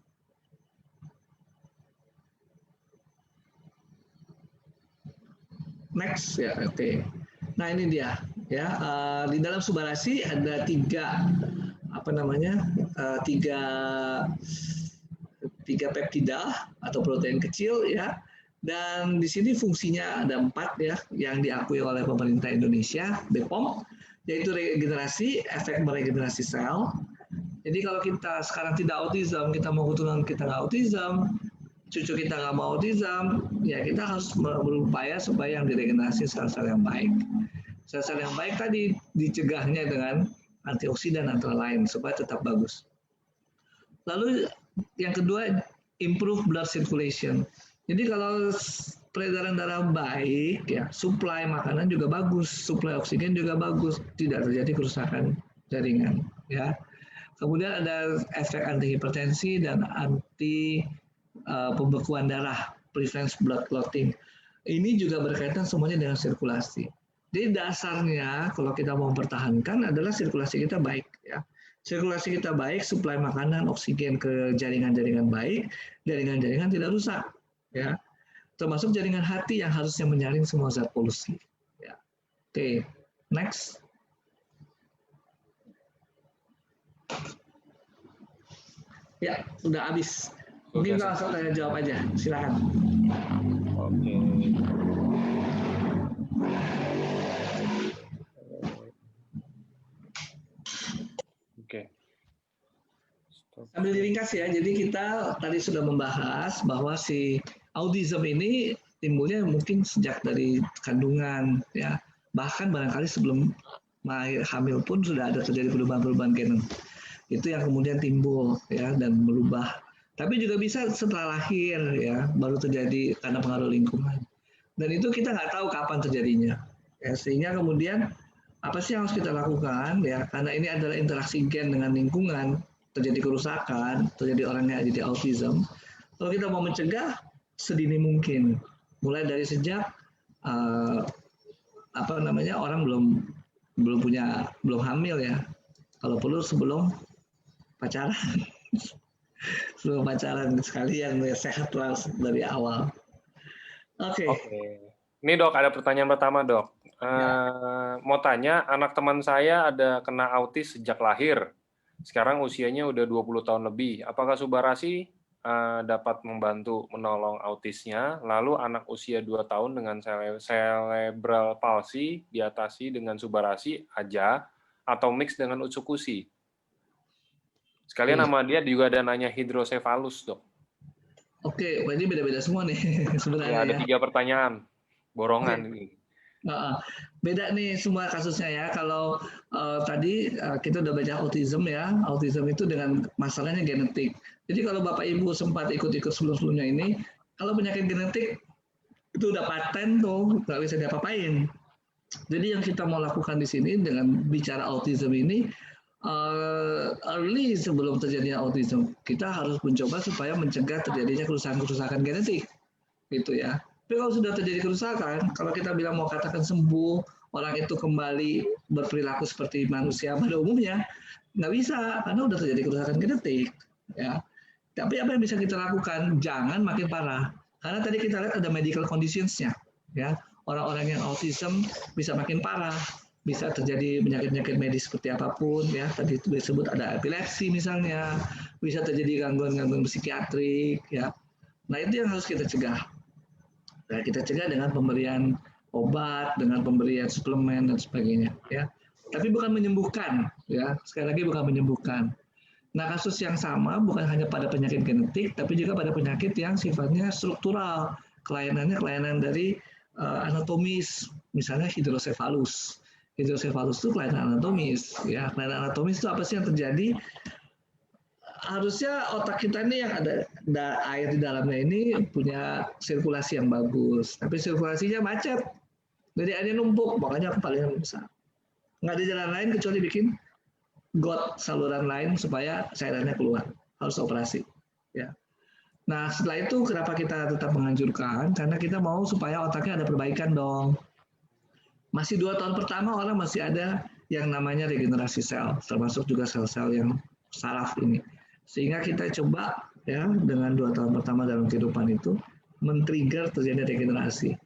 Next ya, oke. Nah ini dia ya di dalam Subarashi ada tiga peptida atau protein kecil ya dan di sini fungsinya ada 4 ya yang diakui oleh pemerintah Indonesia BPOM yaitu regenerasi, efek meregenerasi sel. Jadi kalau kita sekarang tidak autism, kita mau keturunan kita nggak autism, cucu kita nggak mau autism, ya kita harus berupaya supaya yang diregenerasi sel-sel yang baik. Sel-sel yang baik tadi dicegahnya dengan antioksidan antara lain supaya tetap bagus. Lalu yang kedua, improve blood circulation. Jadi kalau peredaran darah baik, ya suplai makanan juga bagus, suplai oksigen juga bagus, tidak terjadi kerusakan jaringan. Ya. Kemudian ada efek anti hipertensi dan anti pembekuan darah, prevents blood clotting. Ini juga berkaitan semuanya dengan sirkulasi. Jadi dasarnya kalau kita mau mempertahankan adalah sirkulasi kita baik. Ya. Sirkulasi kita baik, suplai makanan, oksigen ke jaringan-jaringan baik, jaringan-jaringan tidak rusak. Ya. Termasuk jaringan hati yang harusnya menyaring semua zat polusi. Ya. Oke, next. Ya, sudah habis. Mungkin langsung saya jawab aja, silakan. Oke. Oke. Sambil diringkas ya, jadi kita tadi sudah membahas bahwa si autism ini timbulnya mungkin sejak dari kandungan, ya bahkan barangkali sebelum hamil pun sudah ada terjadi perubahan-perubahan genom. Itu yang kemudian timbul ya dan merubah. Tapi juga bisa setelah lahir ya baru terjadi karena pengaruh lingkungan. Dan itu kita nggak tahu kapan terjadinya. Ya, sehingga kemudian apa sih yang harus kita lakukan ya karena ini adalah interaksi gen dengan lingkungan, terjadi kerusakan, terjadi orangnya jadi autism. Kalau kita mau mencegah sedini mungkin, mulai dari sejak orang belum hamil ya. Kalau perlu sebelum pacaran. Sebelum pacaran sekalian sehat dari awal. Oke. Ini dok ada pertanyaan pertama dok. Mau tanya, anak teman saya ada kena autis sejak lahir. Sekarang usianya udah 20 tahun lebih. Apakah Subarashi dapat membantu menolong autisnya, lalu anak usia 2 tahun dengan cerebral palsy diatasi dengan subarasi aja, atau mix dengan utsukushi. Sekalian nama dia juga ada nanya hidrosefalus, Dok. Oke, berarti beda-beda semua nih sebenarnya Ya, ada ya. 3 pertanyaan. Borongan Oke. ini. Beda nih semua kasusnya ya. Kalau tadi kita udah baca autism ya, autism itu dengan masalahnya genetik. Jadi kalau Bapak Ibu sempat ikut-ikut sebelum-sebelumnya ini, kalau penyakit genetik itu udah paten tuh, nggak bisa diapa-apain. Jadi yang kita mau lakukan di sini dengan bicara autism ini, early sebelum terjadinya autism, kita harus mencoba supaya mencegah terjadinya kerusakan-kerusakan genetik, gitu ya. Tapi kalau sudah terjadi kerusakan, kalau kita bilang mau katakan sembuh, orang itu kembali berperilaku seperti manusia pada umumnya, nggak bisa, karena udah terjadi kerusakan genetik. Ya. Tapi apa yang bisa kita lakukan? Jangan makin parah. Karena tadi kita lihat ada medical conditions-nya. Ya. Orang-orang yang autism bisa makin parah. Bisa terjadi penyakit-penyakit medis seperti apapun. Ya. Tadi itu disebut ada epilepsi misalnya. Bisa terjadi gangguan-gangguan psikiatrik. Ya. Nah itu yang harus kita cegah. Nah, kita cegah dengan pemberian obat, dengan pemberian suplemen dan sebagainya, ya. Tapi bukan menyembuhkan, ya. Sekali lagi bukan menyembuhkan. Nah, kasus yang sama bukan hanya pada penyakit genetik, tapi juga pada penyakit yang sifatnya struktural, kelainan dari anatomis, misalnya hidrosefalus. Hidrosefalus itu kelainan anatomis, ya. Kelainan anatomis itu apa sih yang terjadi? Harusnya otak kita ini yang ada air di dalamnya ini punya sirkulasi yang bagus, tapi sirkulasinya macet, jadi airnya numpuk, makanya kepalingan besar. Nggak ada jalan lain kecuali bikin got saluran lain supaya cairannya keluar, harus operasi. Ya. Nah setelah itu kenapa kita tetap menganjurkan? Karena kita mau supaya otaknya ada perbaikan dong. Masih 2 tahun pertama orang masih ada yang namanya regenerasi sel, termasuk juga sel-sel yang saraf ini. Sehingga kita coba ya dengan 2 tahun pertama dalam kehidupan itu men-trigger terjadi regenerasi.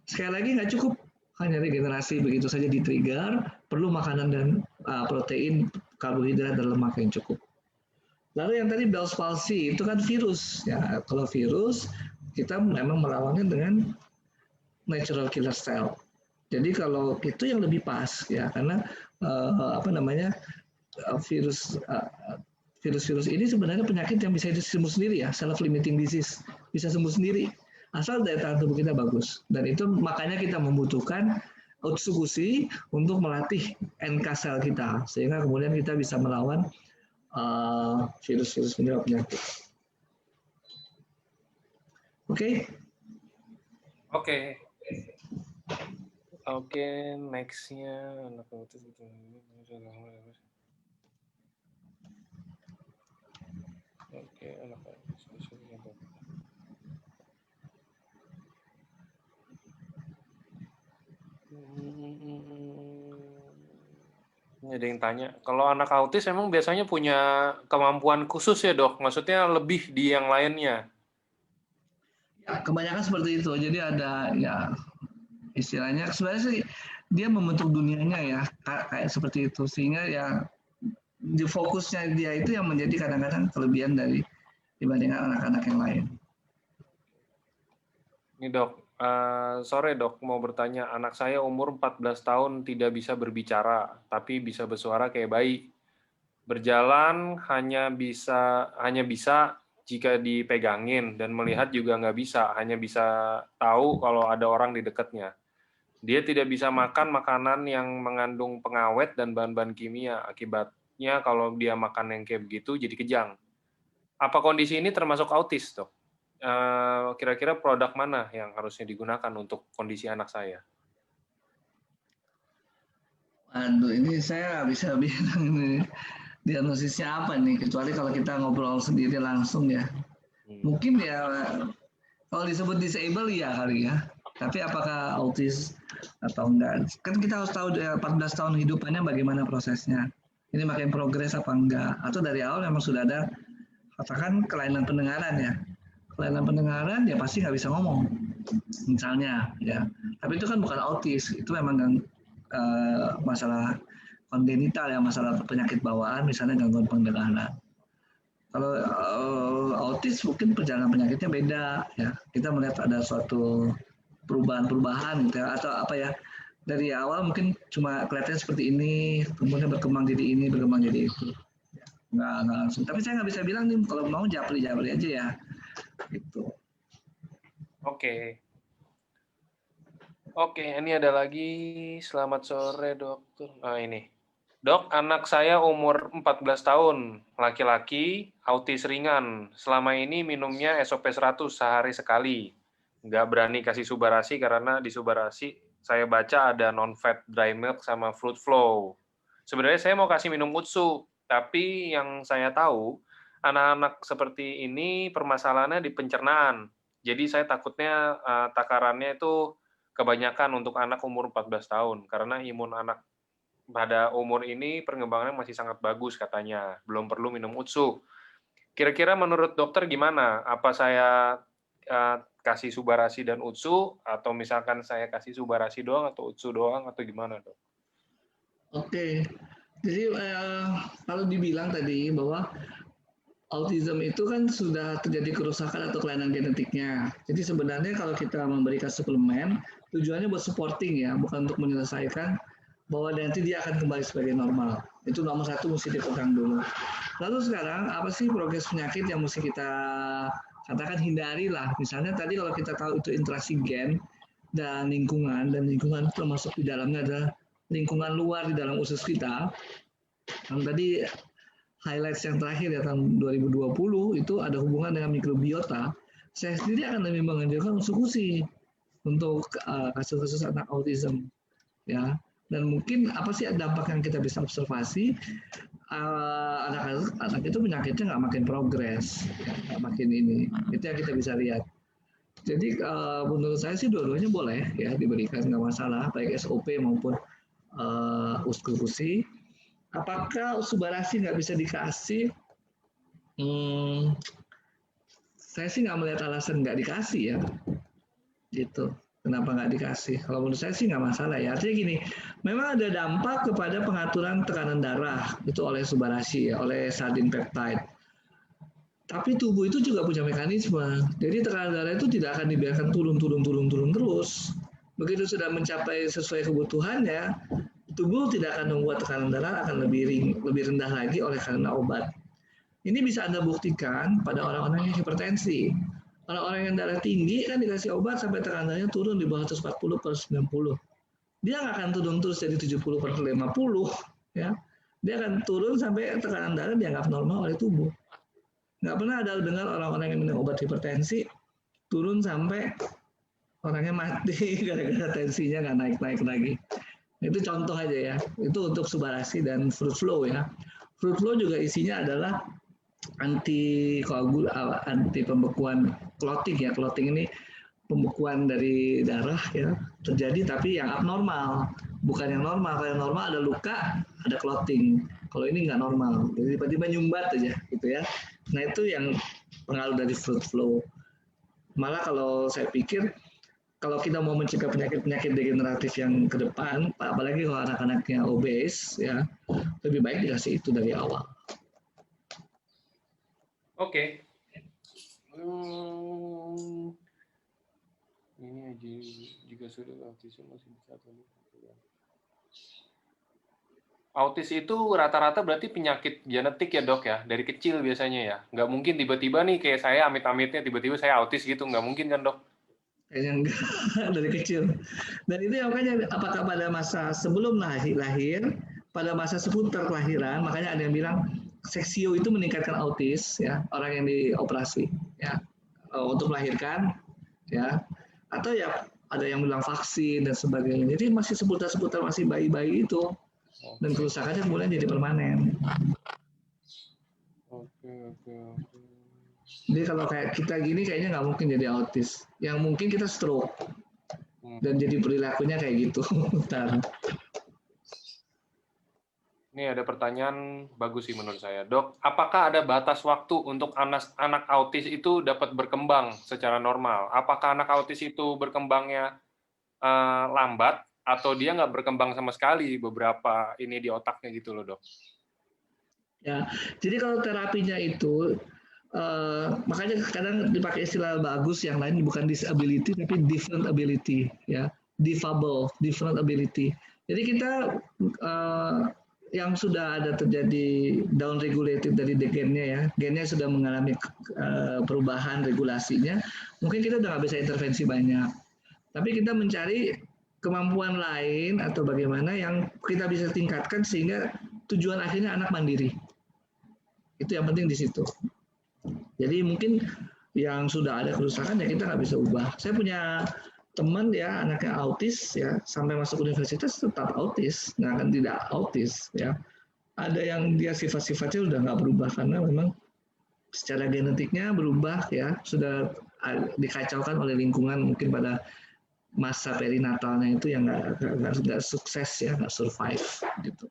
Sekali lagi nggak cukup hanya regenerasi begitu saja di-trigger, perlu makanan dan protein, karbohidrat dan lemak yang cukup. Lalu yang tadi Bell's palsy itu kan virus ya. Kalau virus kita memang melawannya dengan natural killer cell. Jadi kalau itu yang lebih pas ya karena virus ini sebenarnya penyakit yang bisa sembuh sendiri ya, self-limiting disease, bisa sembuh sendiri asal daya tahan tubuh kita bagus. Dan itu makanya kita membutuhkan utsukushi untuk melatih NK sel kita sehingga kemudian kita bisa melawan virus-virus penyebab penyakit. Oke? Oke, next-nya anak autis itu. Oke, anak autis. Ini ada yang tanya, kalau anak autis emang biasanya punya kemampuan khusus ya dok? Maksudnya lebih di yang lainnya? Ya, kebanyakan seperti itu. Jadi ada ya istilahnya sebenarnya sih dia membentuk dunianya ya kayak seperti itu sehingga ya di fokusnya dia itu yang menjadi kadang-kadang kelebihan dari dibandingkan anak-anak yang lain. Ini dok, sore dok mau bertanya, anak saya umur 14 tahun tidak bisa berbicara, tapi bisa bersuara kayak bayi. Berjalan hanya bisa jika dipegangin, dan melihat juga nggak bisa, hanya bisa tahu kalau ada orang di dekatnya. Dia tidak bisa makan makanan yang mengandung pengawet dan bahan-bahan kimia, akibatnya kalau dia makan yang kayak begitu jadi kejang. Apa kondisi ini termasuk autis dok? Kira-kira produk mana yang harusnya digunakan untuk kondisi anak saya? Aduh, ini saya nggak bisa bilang ini diagnosisnya apa nih, kecuali kalau kita ngobrol sendiri langsung ya. Mungkin ya kalau disebut disable ya kali ya. Tapi apakah autis atau enggak? Kan kita harus tahu 14 tahun hidupannya bagaimana prosesnya. Ini makin progres apa enggak? Atau dari awal memang sudah ada katakan kelainan pendengaran ya. Kelainan pendengaran ya pasti nggak bisa ngomong misalnya ya, tapi itu kan bukan autis, itu memang masalah kongenital ya, masalah penyakit bawaan misalnya gangguan pendengaran. Kalau autis mungkin perjalanan penyakitnya beda ya. Kita melihat ada suatu perubahan-perubahan gitu ya, atau apa ya, dari awal mungkin cuma kelihatannya seperti ini, kemudian berkembang jadi ini, berkembang jadi itu. Nggak langsung. Tapi saya nggak bisa bilang nih kalau mau japri-japri aja ya. Gitu. Oke. Oke, ini ada lagi. Selamat sore, dokter. Nah, ini. Dok, anak saya umur 14 tahun, laki-laki, autis ringan. Selama ini minumnya SOP 100 sehari sekali. Nggak berani kasih subarasi karena di subarasi saya baca ada non-fat dry milk sama fruit flow. Sebenarnya saya mau kasih minum utsu, tapi yang saya tahu, anak-anak seperti ini permasalahannya di pencernaan. Jadi saya takutnya takarannya itu kebanyakan untuk anak umur 14 tahun, karena imun anak pada umur ini perkembangannya masih sangat bagus katanya, belum perlu minum utsu. Kira-kira menurut dokter gimana? Apa saya kasih subarasi dan utsu, atau misalkan saya kasih subarasi doang atau utsu doang, atau gimana, dok? Oke, jadi kalau dibilang tadi bahwa autism itu kan sudah terjadi kerusakan atau kelainan genetiknya. Jadi sebenarnya kalau kita memberikan suplemen, tujuannya buat supporting ya, bukan untuk menyelesaikan bahwa nanti dia akan kembali sebagai normal. Itu nomor satu mesti dipegang dulu. Lalu sekarang apa sih progres penyakit yang mesti kita katakan hindari lah. Misalnya tadi kalau kita tahu itu interaksi gen dan lingkungan termasuk di dalamnya adalah lingkungan luar di dalam usus kita. Yang tadi highlights yang terakhir ya tahun 2020 itu ada hubungan dengan mikrobiota. Saya sendiri akan lebih menganjurkan usus-usi untuk kasus-kasus anak autism ya. Dan mungkin apa sih dampak yang kita bisa observasi, anak itu penyakitnya nggak makin progres, nggak makin ini. Itu yang kita bisa lihat. Jadi menurut saya sih dua-duanya boleh ya diberikan, nggak masalah, baik SOP maupun usus-usi. Apakah subarasi nggak bisa dikasih? Saya sih nggak melihat alasan nggak dikasih ya, gitu. Kenapa nggak dikasih? Kalau menurut saya sih nggak masalah ya. Artinya gini, memang ada dampak kepada pengaturan tekanan darah itu oleh subarasi ya, oleh sardin peptide. Tapi tubuh itu juga punya mekanisme. Jadi tekanan darah itu tidak akan dibiarkan turun terus. Begitu sudah mencapai sesuai kebutuhannya, tubuh tidak akan membuat tekanan darah akan lebih rendah lagi oleh karena obat. Ini bisa Anda buktikan pada orang-orang yang hipertensi. Orang-orang yang darah tinggi kan dikasih obat sampai tekanan darahnya turun di bawah 140/90. Dia nggak akan turun terus jadi 70/50, ya. Dia akan turun sampai tekanan darah dianggap normal oleh tubuh. Nggak pernah ada dengar orang-orang yang minum obat hipertensi turun sampai orangnya mati gara-gara tensinya nggak naik-naik lagi. Itu contoh aja ya. Itu untuk subarasi dan fruit flow ya. Fruit flow juga isinya adalah anti pembekuan clotting ya. Clotting ini pembekuan dari darah ya terjadi tapi yang abnormal, bukan yang normal. Kalau yang normal ada luka, ada clotting. Kalau ini nggak normal, jadi tiba-tiba nyumbat aja gitu ya. Nah itu yang pengaruh dari fruit flow. Malah kalau saya pikir kalau kita mau mencegah penyakit-penyakit degeneratif yang ke depan, apalagi kalau anak-anaknya obes ya, lebih baik dikasih itu dari awal. Oke. Ini aja juga sudah autism masih bisa atau autis itu rata-rata berarti penyakit genetik ya dok ya, dari kecil biasanya ya? Nggak mungkin tiba-tiba nih kayak saya amit-amitnya tiba-tiba saya autis gitu, nggak mungkin kan dok? Kayaknya enggak dari kecil. Dan itu yang makanya apakah pada masa sebelum lahir, pada masa seputar kelahiran, makanya ada yang bilang seksio itu meningkatkan autis ya, orang yang dioperasi ya untuk melahirkan ya, atau ya ada yang bilang vaksin dan sebagainya. Jadi masih seputar-seputar masih bayi-bayi itu. Dan kerusakannya kemudian jadi permanen. Oke. Jadi kalau kayak kita gini kayaknya nggak mungkin jadi autis. Yang mungkin kita stroke dan jadi perilakunya kayak gitu. Ini ada pertanyaan bagus sih menurut saya. Dok, apakah ada batas waktu untuk anak autis itu dapat berkembang secara normal? Apakah anak autis itu berkembangnya lambat atau dia nggak berkembang sama sekali beberapa ini di otaknya gitu loh dok? Ya, jadi kalau terapinya itu makanya kadang dipakai istilah bagus yang lain bukan disability tapi different ability ya, difabel, different ability. Jadi kita eh, yang sudah ada terjadi down regulated dari gennya ya, gennya sudah mengalami perubahan regulasinya, mungkin kita udah nggak bisa intervensi banyak. Tapi kita mencari kemampuan lain atau bagaimana yang kita bisa tingkatkan sehingga tujuan akhirnya anak mandiri. Itu yang penting di situ. Jadi mungkin yang sudah ada kerusakan ya kita nggak bisa ubah. Saya punya teman ya anaknya autis ya sampai masuk universitas tetap autis, nggak akan tidak autis ya. Ada yang dia sifat-sifatnya udah nggak berubah karena memang secara genetiknya berubah ya, sudah dikacaukan oleh lingkungan mungkin pada masa perinatalnya itu yang nggak sukses ya, nggak survive gitu.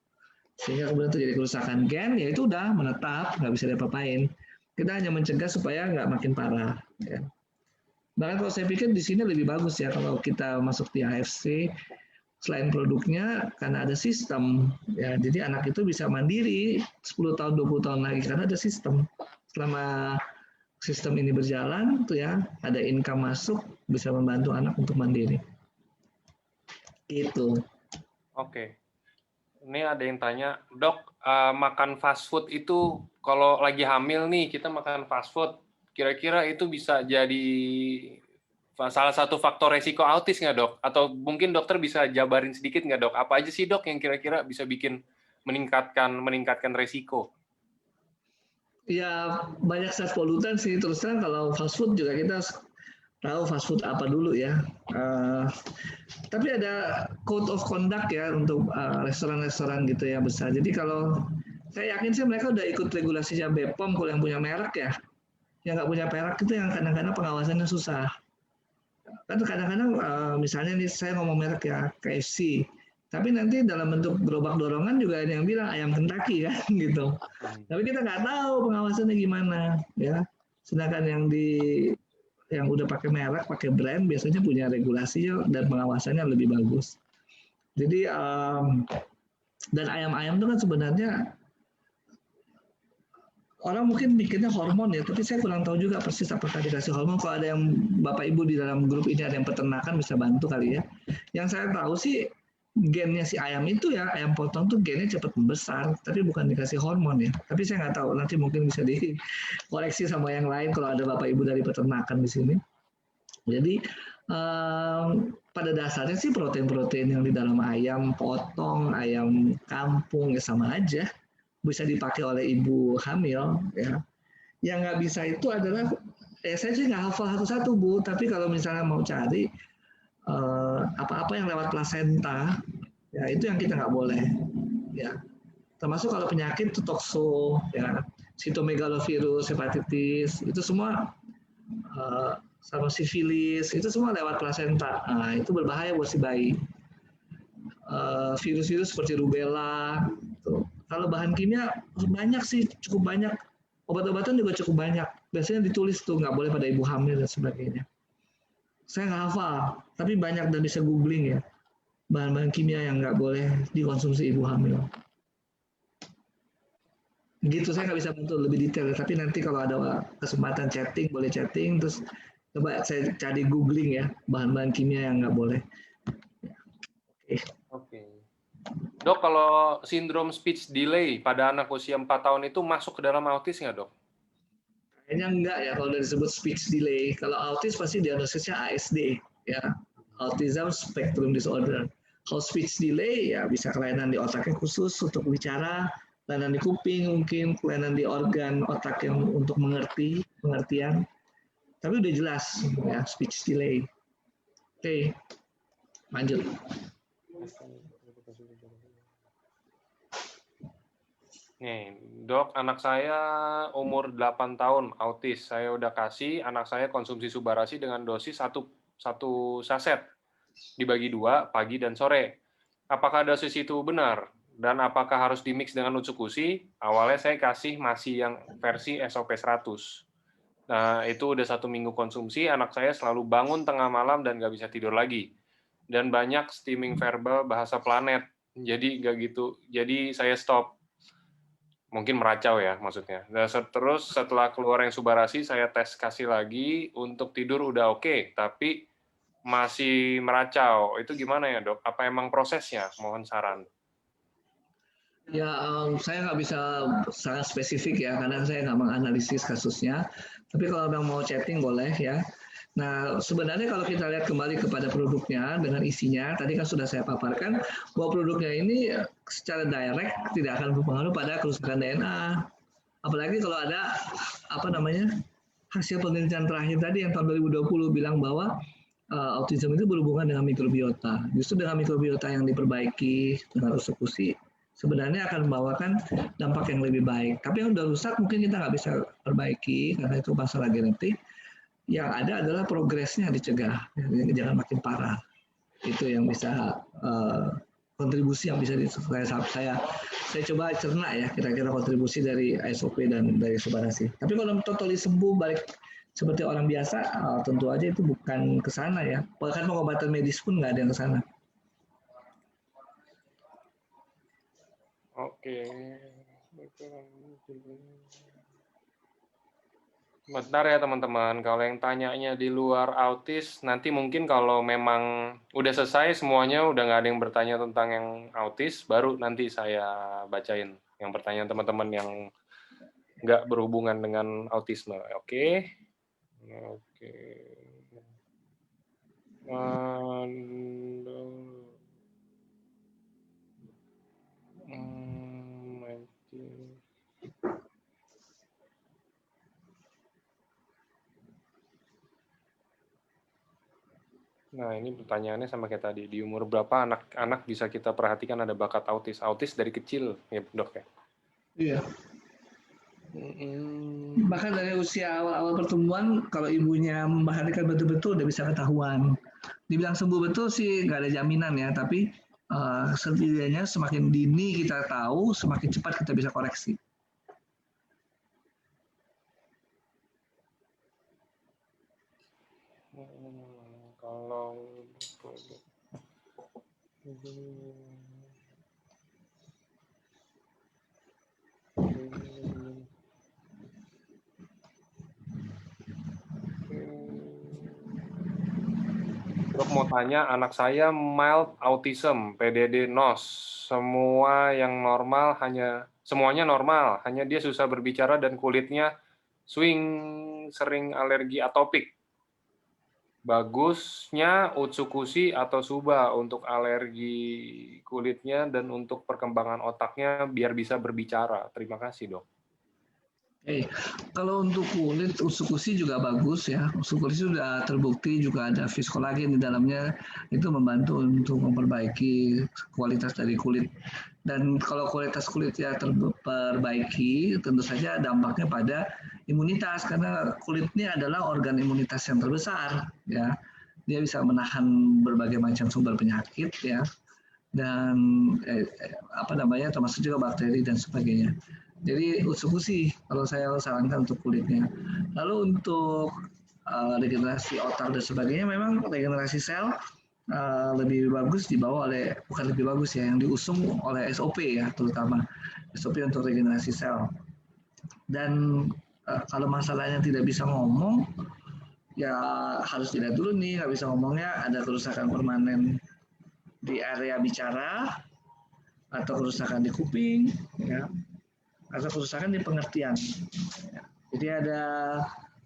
Sehingga kemudian terjadi kerusakan gen, ya itu udah menetap, nggak bisa diapa-apain. Kita hanya mencegah supaya nggak makin parah. Ya. Bahkan kalau saya pikir di sini lebih bagus ya kalau kita masuk di AFC, selain produknya karena ada sistem. Ya, jadi anak itu bisa mandiri 10 tahun, 20 tahun lagi karena ada sistem. Selama sistem ini berjalan, tuh ya ada income masuk, bisa membantu anak untuk mandiri. Gitu. Oke. Ini ada yang tanya, Dok, makan fast food itu kalau lagi hamil nih, kita makan fast food, kira-kira itu bisa jadi salah satu faktor resiko autis nggak, Dok? Atau mungkin dokter bisa jabarin sedikit nggak, Dok? Apa aja sih, Dok, yang kira-kira bisa bikin meningkatkan resiko? Ya banyak zat polutan sih, terus terang kalau fast food juga kita tahu fast food apa dulu ya. Tapi ada code of conduct ya untuk restoran-restoran gitu ya besar. Jadi kalau saya yakin sih mereka udah ikut regulasinya BPOM kalau yang punya merek ya. Yang nggak punya merek itu yang kadang-kadang pengawasannya susah. Kan kadang-kadang misalnya nih saya ngomong merek ya KFC, tapi nanti dalam bentuk gerobak dorongan juga ada yang bilang ayam Kentucky kan gitu. Tapi kita nggak tahu pengawasannya gimana ya. Sedangkan yang udah pakai merek, pakai brand biasanya punya regulasinya dan pengawasannya lebih bagus. Jadi dan ayam-ayam itu kan sebenarnya orang mungkin mikirnya hormon ya, tapi saya kurang tahu juga persis apakah dikasih hormon. Kalau ada yang Bapak Ibu di dalam grup ini ada yang peternakan bisa bantu kali ya. Yang saya tahu sih gennya si ayam itu ya, ayam potong tuh gennya cepat membesar, tapi bukan dikasih hormon ya. Tapi saya nggak tahu, nanti mungkin bisa dikoreksi sama yang lain kalau ada Bapak Ibu dari peternakan di sini. Jadi pada dasarnya sih protein-protein yang di dalam ayam potong, ayam kampung ya sama aja bisa dipakai oleh ibu hamil ya. Yang nggak bisa itu adalah saya sih nggak hafal satu-satu Bu, tapi kalau misalnya mau cari apa-apa yang lewat plasenta ya itu yang kita nggak boleh ya. Termasuk kalau penyakit itu tokso ya, sitomegalovirus, hepatitis itu semua sama sifilis itu semua lewat plasenta. Nah, itu berbahaya buat si bayi. Virus-virus seperti rubella. Tuh. Kalau bahan kimia banyak sih, cukup banyak. Obat-obatan juga cukup banyak. Biasanya ditulis tuh nggak boleh pada ibu hamil dan sebagainya. Saya nggak hafal, tapi banyak dan bisa googling ya. Bahan-bahan kimia yang nggak boleh dikonsumsi ibu hamil. Gitu saya nggak bisa bantu lebih detail, tapi nanti kalau ada kesempatan chatting boleh chatting, terus coba saya cari googling ya bahan-bahan kimia yang nggak boleh. Oke. Dok, kalau sindrom speech delay pada anak usia 4 tahun itu masuk ke dalam autis nggak, Dok? Kayaknya enggak ya kalau disebut speech delay. Kalau autis pasti diagnosisnya ASD ya, Autism Spectrum Disorder. Kalau speech delay ya bisa kelainan di otaknya khusus untuk bicara, kelainan di kuping mungkin, kelainan di organ otak yang untuk pengertian. Tapi udah jelas ya speech delay. Oke, lanjut. Nih, Dok, anak saya umur 8 tahun, autis. Saya udah kasih anak saya konsumsi Subarasi dengan dosis satu saset, dibagi 2, pagi dan sore. Apakah dosis itu benar? Dan apakah harus dimix dengan Utsukushi? Awalnya saya kasih masih yang versi SOP 100. Nah, itu udah 1 minggu konsumsi, anak saya selalu bangun tengah malam dan nggak bisa tidur lagi. Dan banyak steaming verbal bahasa planet. Jadi nggak gitu. Jadi saya stop. Mungkin meracau ya maksudnya. Dan terus setelah keluar yang Subarashi, saya tes kasih lagi, untuk tidur udah oke, tapi masih meracau. Itu gimana ya, Dok? Apa emang prosesnya? Mohon saran. Ya, saya nggak bisa sangat spesifik ya, karena saya nggak menganalisis kasusnya. Tapi kalau memang mau chatting boleh ya. Nah, sebenarnya kalau kita lihat kembali kepada produknya dengan isinya, tadi kan sudah saya paparkan bahwa produknya ini secara direct tidak akan berpengaruh pada kerusakan DNA. Apalagi kalau ada apa namanya hasil penelitian terakhir tadi yang tahun 2020 bilang bahwa autism itu berhubungan dengan mikrobiota. Justru dengan mikrobiota yang diperbaiki dengan eksekusi sebenarnya akan membawakan dampak yang lebih baik. Tapi yang udah rusak mungkin kita nggak bisa perbaiki karena itu masalah genetik. Yang ada adalah progresnya dicegah, jangan makin parah. Itu yang bisa kontribusi yang bisa saya coba cerna ya kira-kira kontribusi dari SOP dan dari Subarashi. Tapi kalau totally sembuh balik seperti orang biasa, tentu aja itu bukan ke sana ya. Bahkan pengobatan medis pun nggak ada yang ke sana. Oke. Bentar ya teman-teman, kalau yang tanyanya di luar autis, nanti mungkin kalau memang udah selesai semuanya, udah nggak ada yang bertanya tentang yang autis, baru nanti saya bacain yang pertanyaan teman-teman yang nggak berhubungan dengan autisme. Oke? Oke. Nah, ini pertanyaannya sama kayak tadi. Di umur berapa anak-anak bisa kita perhatikan ada bakat autis? Autis dari kecil, ya dok ya? Iya. Bahkan dari usia awal-awal pertumbuhan, kalau ibunya memperhatikan betul-betul udah bisa ketahuan. Dibilang sembuh betul sih nggak ada jaminan ya, tapi setidaknya semakin dini kita tahu, semakin cepat kita bisa koreksi. Kalau Dok mau tanya, anak saya mild autism, PDD NOS, semuanya normal, hanya dia susah berbicara dan kulitnya swing, sering alergi atopik. Bagusnya Utsukushi atau Suba untuk alergi kulitnya dan untuk perkembangan otaknya biar bisa berbicara. Terima kasih, Dok. Kalau untuk kulit, Utsukushi juga bagus ya. Utsukushi sudah terbukti juga ada viskolagen di dalamnya, itu membantu untuk memperbaiki kualitas dari kulit. Dan kalau kualitas kulitnya terperbaiki, tentu saja dampaknya pada imunitas karena kulit ini adalah organ imunitas yang terbesar ya. Dia bisa menahan berbagai macam sumber penyakit ya dan termasuk juga bakteri dan sebagainya. Jadi Utsukushi kalau saya sarankan untuk kulitnya. Lalu untuk regenerasi otak dan sebagainya, memang regenerasi sel lebih bagus dibawa oleh, bukan lebih bagus ya, yang diusung oleh SOP ya, terutama SOP untuk regenerasi sel. Dan kalau masalahnya tidak bisa ngomong, ya harus dilihat dulu nih, nggak bisa ngomongnya ada kerusakan permanen di area bicara atau kerusakan di kuping, ya, atau kerusakan di pengertian. Jadi ada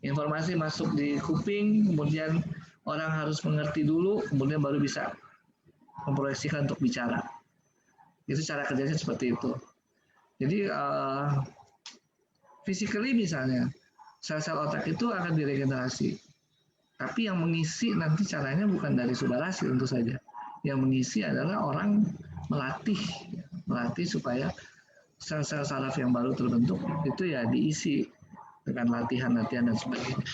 informasi masuk di kuping, kemudian orang harus mengerti dulu, kemudian baru bisa memproyeksikan untuk bicara. Itu cara kerjanya seperti itu. Jadi physically misalnya, sel-sel otak itu akan diregenerasi. Tapi yang mengisi nanti caranya bukan dari Subarashi tentu saja. Yang mengisi adalah orang melatih supaya sel-sel saraf yang baru terbentuk itu ya diisi dengan latihan-latihan dan sebagainya.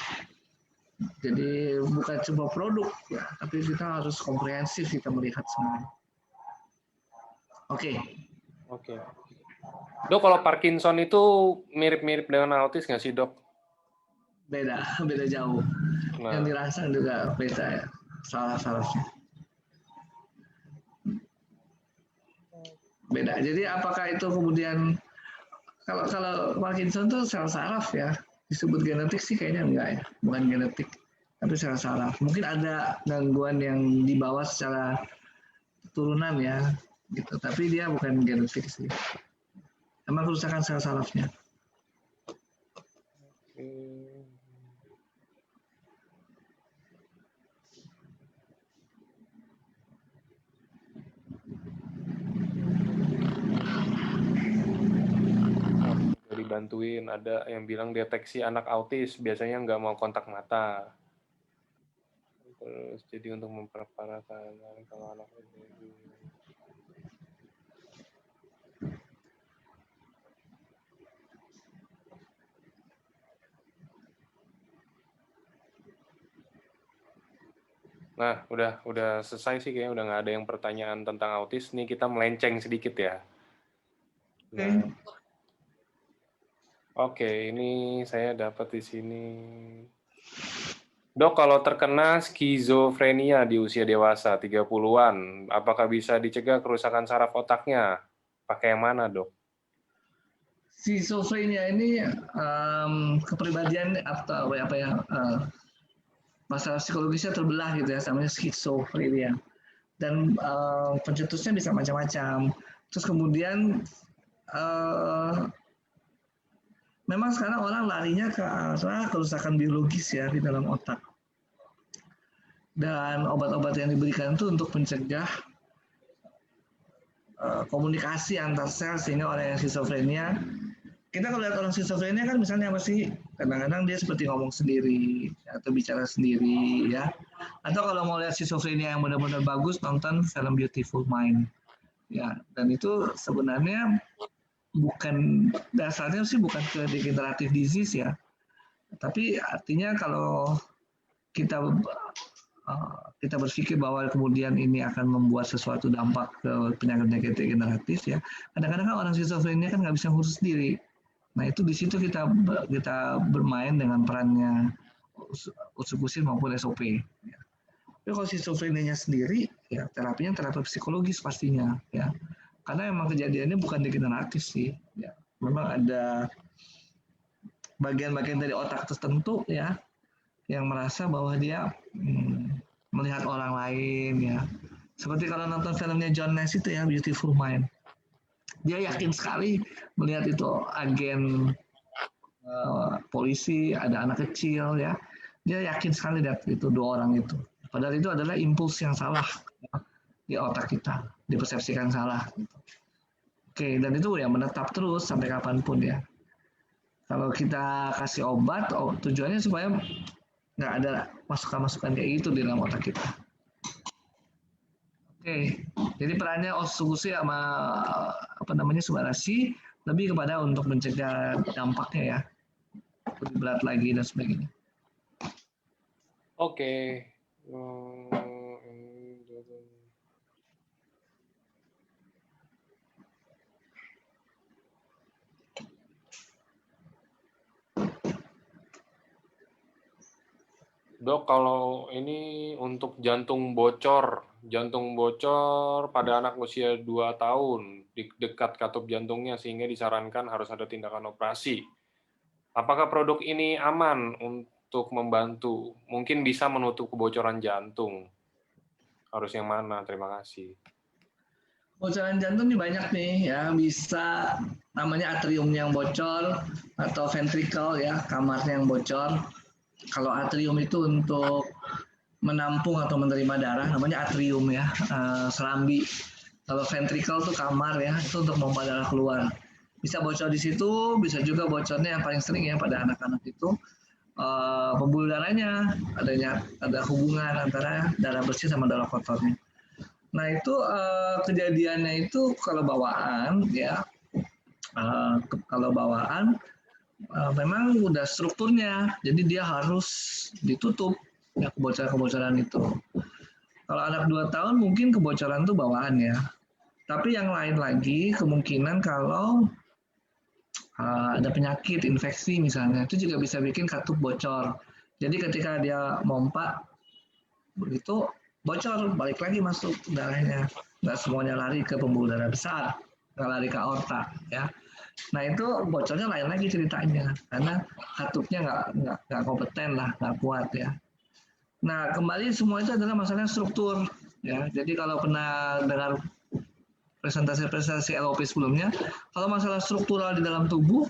Jadi bukan cuma produk ya, tapi kita harus komprehensif kita melihat semua. Oke. Dok, kalau Parkinson itu mirip-mirip dengan autis nggak sih, Dok? Beda jauh. Nah, yang dirasakan juga beda ya, saraf-sarafnya. Beda. Jadi apakah itu kemudian Kalau Parkinson tuh sel saraf ya, disebut genetik sih kayaknya enggak ya, bukan genetik, tapi sel saraf. Mungkin ada gangguan yang dibawa secara turunan ya, gitu. Tapi dia bukan genetik sih. Emang kerusakan sel sarafnya. Dibantuin, ada yang bilang deteksi anak autis biasanya nggak mau kontak mata, terus jadi untuk memperparah kalau anak Nah, udah selesai sih kayaknya, udah nggak ada yang pertanyaan tentang autis. Nih kita melenceng sedikit ya. Nah, oke, ini saya dapat di sini. Dok, kalau terkena skizofrenia di usia dewasa 30-an, apakah bisa dicegah kerusakan saraf otaknya? Pakai yang mana, Dok? Skizofrenia ini kepribadian atau apa ya, masalah psikologisnya terbelah gitu ya, namanya skizofrenia. Dan pencetusnya bisa macam-macam. Terus kemudian memang sekarang orang larinya ke arah kerusakan biologis ya di dalam otak. Dan obat-obat yang diberikan itu untuk mencegah komunikasi antar sel sehingga orang yang skizofrenia, kita kalau lihat orang skizofrenia kan misalnya apa sih, kadang-kadang dia seperti ngomong sendiri atau bicara sendiri ya. Atau kalau mau lihat skizofrenia yang benar-benar bagus, nonton film Beautiful Mind ya. Dan itu sebenarnya bukan, dasarnya sih bukan ke degenerative disease ya, tapi artinya kalau kita kita berpikir bahwa kemudian ini akan membuat sesuatu dampak ke penyakit-penyakit degeneratif ya, kadang-kadang kan orang skizofrenia kan nggak bisa ngurus sendiri. Nah itu di situ kita bermain dengan perannya Utsukushin maupun SOP. Ya. Tapi kalau skizofrenianya sendiri, ya terapinya terapi psikologis pastinya ya. Karena memang kejadiannya bukan degeneratif sih, ya. Memang ada bagian-bagian dari otak tertentu ya yang merasa bahwa dia melihat orang lain ya. Seperti kalau nonton filmnya John Nash itu ya, Beautiful Mind. Dia yakin sekali melihat itu agen polisi, ada anak kecil ya. Dia yakin sekali lihat itu dua orang itu. Padahal itu adalah impuls yang salah ya, di otak kita, dipersepsikan salah. Gitu. Oke, dan itu ya menetap terus sampai kapanpun ya. Kalau kita kasih obat, tujuannya supaya nggak ada masukan-masukan kayak gitu di dalam otak kita. Oke, jadi perannya Otsugushi sama apa namanya Subarashi lebih kepada untuk mencegah dampaknya ya, lebih berat lagi dan sebagainya. Oke. Dok, kalau ini untuk jantung bocor pada anak usia 2 tahun, di dekat katup jantungnya sehingga disarankan harus ada tindakan operasi. Apakah produk ini aman untuk membantu? Mungkin bisa menutup kebocoran jantung. Harus yang mana? Terima kasih. Bocoran jantung ini banyak nih ya, bisa namanya atrium yang bocor atau ventricle ya, kamarnya yang bocor. Kalau atrium itu untuk menampung atau menerima darah, namanya atrium ya, serambi. Kalau ventricle itu kamar ya, itu untuk memompa darah keluar. Bisa bocor di situ, bisa juga bocornya yang paling sering ya pada anak-anak itu pembuluh darahnya, ada hubungan antara darah bersih sama darah kotornya. Nah itu kejadiannya itu kalau bawaan ya, kalau bawaan memang udah strukturnya, jadi dia harus ditutup ya kebocoran-kebocoran itu. Kalau anak 2 tahun mungkin kebocoran itu bawaan ya. Tapi yang lain lagi kemungkinan kalau ada penyakit infeksi misalnya, itu juga bisa bikin katup bocor. Jadi ketika dia mompa begitu bocor, balik lagi masuk darahnya. Nggak semuanya lari ke pembuluh darah besar. nggak lari ke aorta ya. Nah itu bocornya lain lagi ceritanya karena katupnya nggak kompeten lah, nggak kuat ya. Nah kembali semua itu adalah masalah struktur ya. Jadi kalau pernah dengar presentasi-presentasi LOP sebelumnya, kalau masalah struktural di dalam tubuh,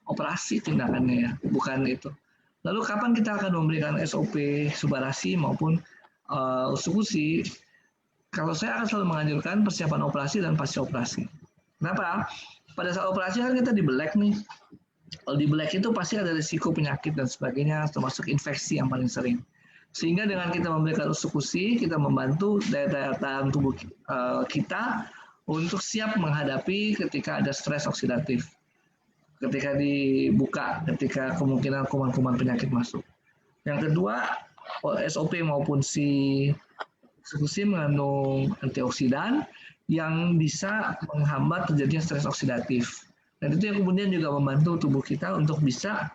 operasi tindakannya ya, bukan itu. Lalu kapan kita akan memberikan SOP subarasi maupun usukusi? Kalau saya akan selalu menganjurkan persiapan operasi dan pasca operasi. Kenapa? Pada saat operasi kan kita dibelek nih. Kalau dibelek itu pasti ada risiko penyakit dan sebagainya, termasuk infeksi yang paling sering. Sehingga dengan kita memberikan usukusi, kita membantu daya tahan tubuh kita untuk siap menghadapi ketika ada stres oksidatif, ketika dibuka, ketika kemungkinan kuman-kuman penyakit masuk. Yang kedua, SOP maupun si usukusi mengandung antioksidan yang bisa menghambat terjadinya stres oksidatif. Dan itu yang kemudian juga membantu tubuh kita untuk bisa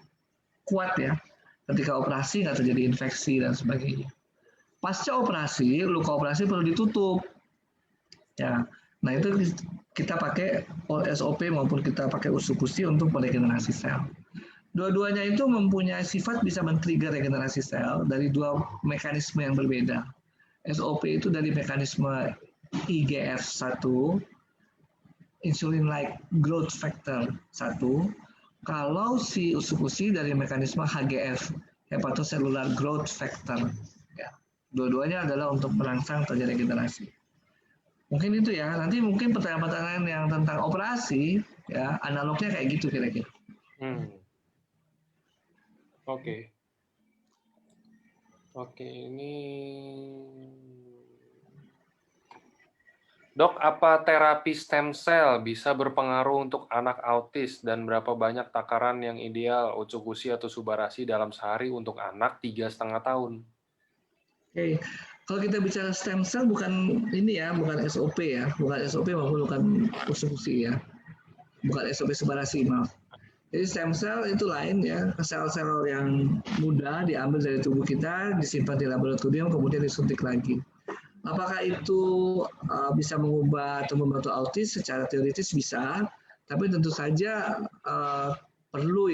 kuat ya, ketika operasi nggak terjadi infeksi dan sebagainya. Pasca operasi, luka operasi perlu ditutup. Ya, nah itu kita pakai SOP maupun kita pakai usukusi untuk meregenerasi sel. Dua-duanya itu mempunyai sifat bisa men-trigger regenerasi sel dari dua mekanisme yang berbeda. SOP itu dari mekanisme IGF-1, insulin-like growth factor 1. Kalau si usukusi dari mekanisme HGF, hepatocellular growth factor. Ya, dua-duanya adalah untuk merangsang terjadi regenerasi. Mungkin itu ya. Nanti mungkin pertanyaan-pertanyaan yang tentang operasi, ya analognya kayak gitu kira-kira. Oke. Oke, ini Dok, apa terapi stem cell bisa berpengaruh untuk anak autis dan berapa banyak takaran yang ideal usukusi atau subarasi dalam sehari untuk anak 3,5 tahun? Oke, kalau kita bicara stem cell bukan ini ya, bukan SOP ya, bukan SOP maupun bukan usukusi ya, bukan SOP subarasi maaf. Jadi stem cell itu lain ya, sel-sel yang muda diambil dari tubuh kita, disimpan di laboratorium, kemudian disuntik lagi. Apakah itu bisa mengubah atau membantu autis? Secara teoritis bisa, tapi tentu saja perlu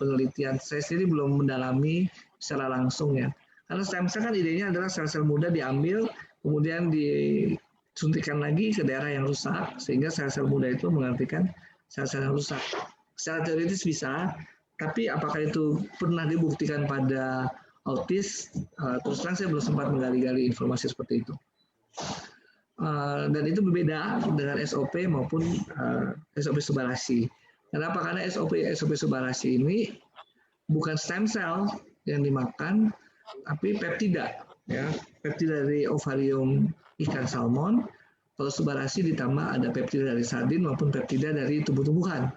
penelitian. Saya sendiri belum mendalami secara langsung ya. Karena stem cell kan idenya adalah sel-sel muda diambil, kemudian disuntikkan lagi ke daerah yang rusak, sehingga sel-sel muda itu menggantikan sel-sel yang rusak. Secara teoritis bisa, tapi apakah itu pernah dibuktikan pada autis, terus terang saya belum sempat menggali-gali informasi seperti itu. Dan itu berbeda dengan SOP maupun SOP subarasi. Kenapa? Karena SOP subarasi ini bukan stem cell yang dimakan, tapi peptida, ya, peptida dari ovarium ikan salmon. Kalau subarasi ditambah ada peptida dari sardin maupun peptida dari tumbuh-tumbuhan.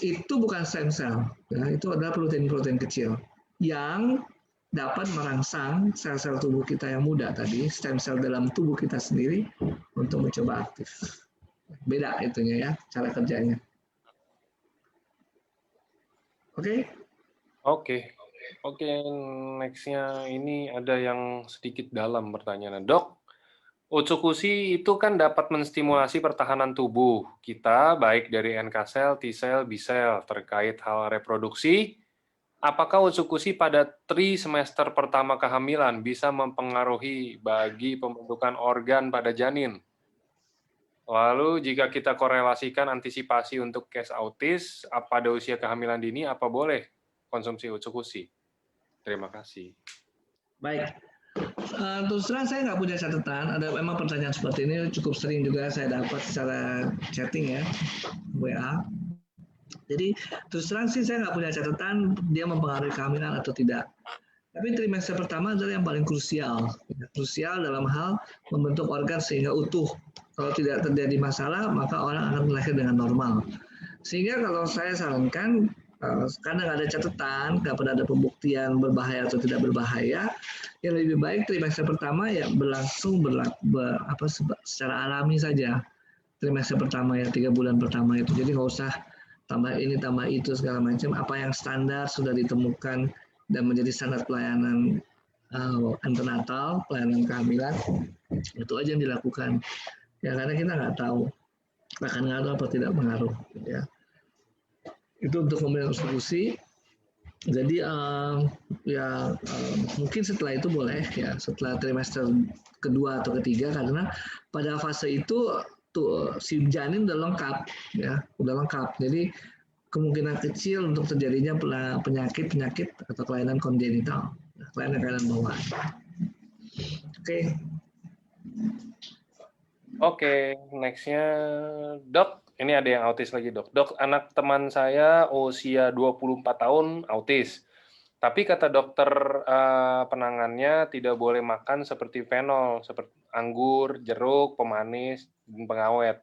Itu bukan stem cell, ya, itu adalah protein-protein kecil yang dapat merangsang sel-sel tubuh kita yang muda tadi, stem cell dalam tubuh kita sendiri untuk mencoba aktif. Beda itunya ya, cara kerjanya. Oke? Oke, next-nya ini ada yang sedikit dalam pertanyaannya. Dok, usukusi itu kan dapat menstimulasi pertahanan tubuh kita, baik dari NK sel, T sel, B sel, terkait hal reproduksi. Apakah usukusi pada trimester pertama kehamilan bisa mempengaruhi bagi pembentukan organ pada janin? Lalu jika kita korelasikan antisipasi untuk case autis pada usia kehamilan dini, apa boleh konsumsi usukusi? Terima kasih. Baik. Terus terang saya nggak punya catatan. Ada memang pertanyaan seperti ini cukup sering juga saya dapat secara chatting ya, WA. Jadi terus terang sih saya nggak punya catatan dia mempengaruhi kehamilan atau tidak. Tapi trimester pertama adalah yang paling krusial dalam hal membentuk organ sehingga utuh. Kalau tidak terjadi masalah, maka orang akan lahir dengan normal. Sehingga kalau saya sarankan, karena nggak ada catatan, nggak pernah ada pembuktian berbahaya atau tidak berbahaya, yang lebih baik trimester pertama ya berlangsung secara alami saja. Trimester pertama ya 3 bulan pertama itu. Jadi nggak usah tambah ini tambah itu segala macam. Apa yang standar sudah ditemukan dan menjadi standar pelayanan antenatal, pelayanan kehamilan, itu aja yang dilakukan. Ya karena kita nggak tahu. akan ngaruh atau tidak mengaruh, ya. Itu untuk pemberian solusi. Jadi mungkin setelah itu boleh ya, setelah trimester kedua atau ketiga, karena pada fase itu tuh si janin udah lengkap ya, udah lengkap. Jadi kemungkinan kecil untuk terjadinya penyakit atau kelainan kongenital, kelainan bawaan. Oke. Oke, nextnya dok, ini ada yang autis lagi dok. Dok, anak teman saya usia 24 tahun autis. Tapi kata dokter penangannya tidak boleh makan seperti fenol, seperti anggur, jeruk, pemanis, dan pengawet.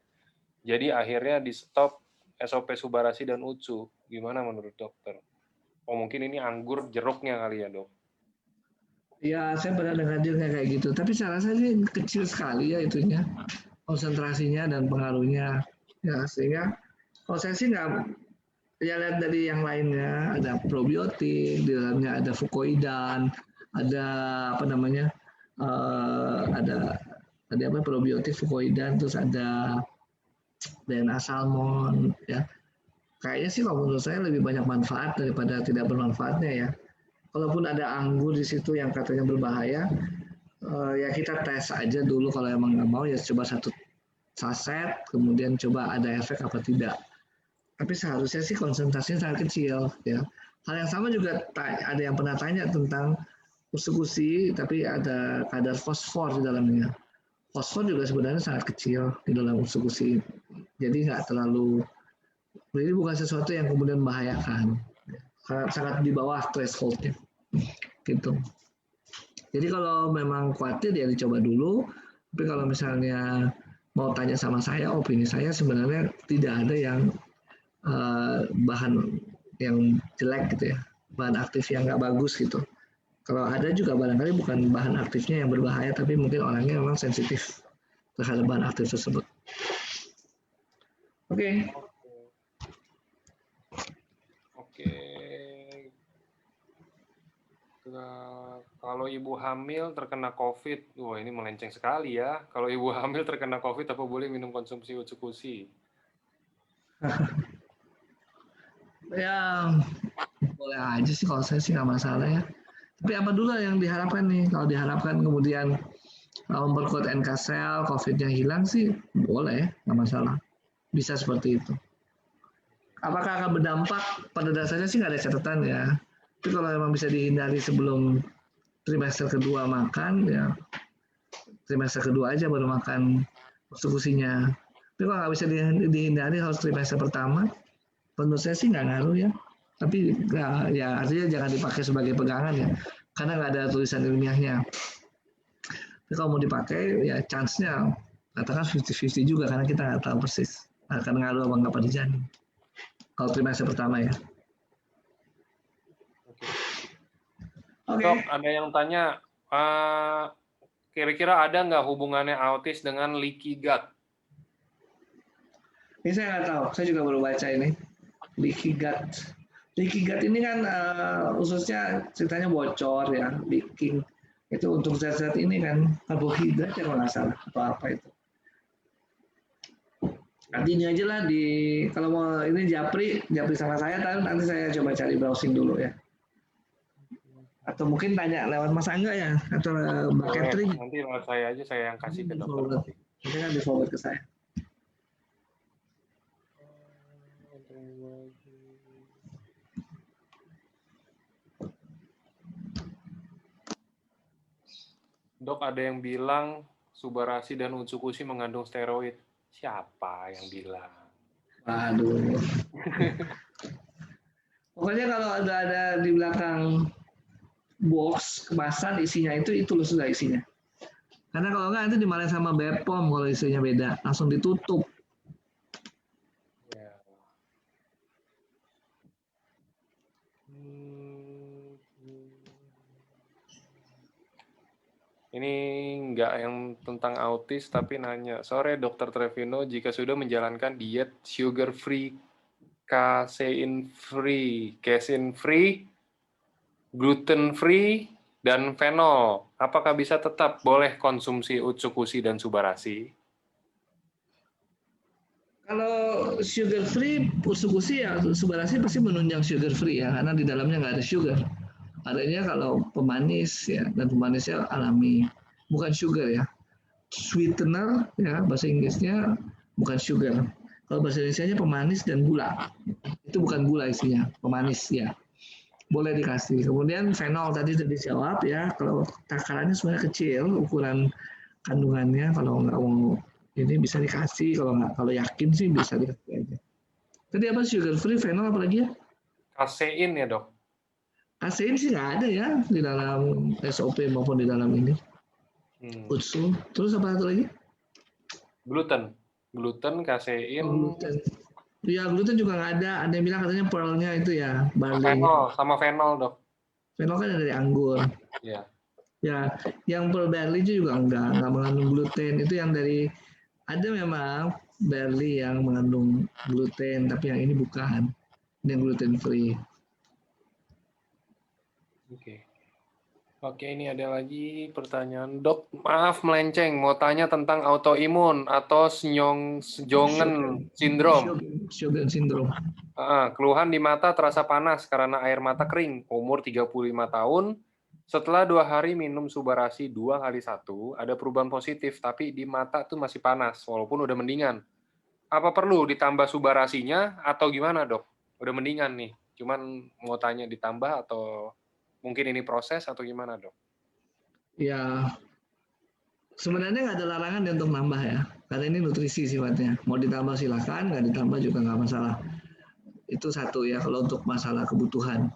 Jadi akhirnya di stop SOP Subarasi dan UTSU. Gimana menurut dokter? Oh mungkin ini anggur jeruknya kali ya dok? Ya, saya pernah dengar juga kayak gitu. Tapi saya rasa ini kecil sekali ya itunya, konsentrasinya dan pengaruhnya. Ya, sehingga kalau saya sih nggak, ya lihat dari yang lainnya, ada probiotik, di dalamnya ada fukoidan, ada apa namanya, ada apa probiotik fukoidan, terus ada DNA salmon, ya. Kayaknya sih kalau menurut saya lebih banyak manfaat daripada tidak bermanfaatnya ya. Kalaupun ada anggur di situ yang katanya berbahaya, ya kita tes aja dulu, kalau emang nggak mau ya coba satu saset, kemudian coba ada efek apa tidak. Tapi seharusnya sih konsentrasinya sangat kecil ya. Hal yang sama juga ada yang pernah tanya tentang usukusi, tapi ada kadar fosfor di dalamnya. Fosfor juga sebenarnya sangat kecil di dalam usukusi, jadi nggak terlalu, jadi bukan sesuatu yang kemudian membahayakan, sangat di bawah thresholdnya gitu. Jadi kalau memang khawatir ya dicoba dulu. Tapi kalau misalnya mau tanya sama saya, opini saya sebenarnya tidak ada yang bahan yang jelek gitu ya, bahan aktif yang nggak bagus gitu. Kalau ada juga barangkali bukan bahan aktifnya yang berbahaya, tapi mungkin orangnya memang sensitif terhadap bahan aktif tersebut. Oke. Oke. Kalau ibu hamil terkena COVID, wah ini melenceng sekali ya. Kalau ibu hamil terkena COVID, apa boleh minum konsumsi utsukushi? Ya boleh aja sih, kalau saya sih nggak masalah ya. Tapi apa dulu yang diharapkan nih? Kalau diharapkan kemudian memperkuat NK sel, COVID-nya hilang sih boleh, nggak masalah. Bisa seperti itu. Apakah akan berdampak? Pada dasarnya sih nggak ada catatan ya. Tapi kalau memang bisa dihindari sebelum trimester kedua makan, ya trimester kedua aja baru makan eksekusinya. Tapi kalau nggak bisa dihindari harus trimester pertama, menurut saya sih nggak ngaruh ya. Tapi ya artinya jangan dipakai sebagai pegangan ya, karena nggak ada tulisan ilmiahnya. Tapi kalau mau dipakai ya chance-nya katakan 50-50 juga, karena kita nggak tahu persis akan ngaruh apa nggak pada janin. Kalau trimester pertama ya. Oke. Dok, ada yang tanya, kira-kira ada nggak hubungannya autis dengan leaky gut? Ini saya nggak tahu, saya juga baru baca ini. Leaky gut. Leaky gut ini kan khususnya ceritanya bocor ya, leaking. Itu untuk zat-zat ini kan karbohidrat ya kalau nggak salah, atau apa itu. Nanti ini aja lah kalau mau ini japri sama saya, nanti saya coba cari browsing dulu ya. Atau mungkin tanya lewat Mas Angga ya, atau Mbak Catherine. Nanti lewat saya aja, saya yang kasih ke dokter. Nanti kan di forward ke saya. Dok, ada yang bilang Subarasi dan Utsukushi mengandung steroid. Siapa yang bilang? Waduh. Pokoknya kalau ada di belakang box kemasan isinya itu loh sudah isinya. Karena kalau nggak nanti dimarahin sama BPOM kalau isinya beda, langsung ditutup. Ya. Ini nggak yang tentang autis, tapi nanya, sore Dr. Trevino, jika sudah menjalankan diet sugar free, casein free, gluten free, dan fenol, apakah bisa tetap boleh konsumsi Utsukushi dan Subarasi? Kalau sugar free, usukushi ya Subarashi pasti menunjang sugar free ya, karena di dalamnya nggak ada sugar. Adanya kalau pemanis ya, dan pemanisnya alami, bukan sugar ya. Sweetener ya bahasa Inggrisnya, bukan sugar. Kalau bahasa Indonesia pemanis dan gula. Itu bukan gula isinya, pemanis ya. Boleh dikasih. Kemudian fenol tadi sudah dijawab ya. Kalau takarannya sebenarnya kecil, ukuran kandungannya kalau nggak mau ini bisa dikasih, kalau nggak, kalau yakin sih bisa dikasih aja. Tadi apa, sugar free, fenol, apa lagi ya? Kasein ya dok? Kasein sih nggak ada ya di dalam SOP maupun di dalam ini. Utsu. Terus apa satu lagi? Gluten, kasein. Oh, gluten. Ya, gluten juga nggak ada. Ada yang bilang katanya pearlnya itu ya, barley. Sama fenol dok. Fenol kan dari anggur. Ya. Ya, yang pearl barley juga nggak mengandung gluten. Itu yang dari, ada memang barley yang mengandung gluten, tapi yang ini bukan. Ini yang gluten free. Oke, ini ada lagi pertanyaan. Dok, maaf melenceng, mau tanya tentang autoimun atau Sjögren syndrome. Sjögren syndrome. Keluhan di mata terasa panas karena air mata kering. Umur 35 tahun. Setelah 2 hari minum Subarashi 2 kali 1, ada perubahan positif, tapi di mata tuh masih panas, walaupun udah mendingan. Apa perlu ditambah Subarashinya atau gimana dok? Udah mendingan nih, cuman mau tanya ditambah atau mungkin ini proses atau gimana dok? Ya, sebenarnya nggak ada larangan untuk nambah ya, karena ini nutrisi sifatnya. Mau ditambah silakan, nggak ditambah juga nggak masalah. Itu satu ya, kalau untuk masalah kebutuhan.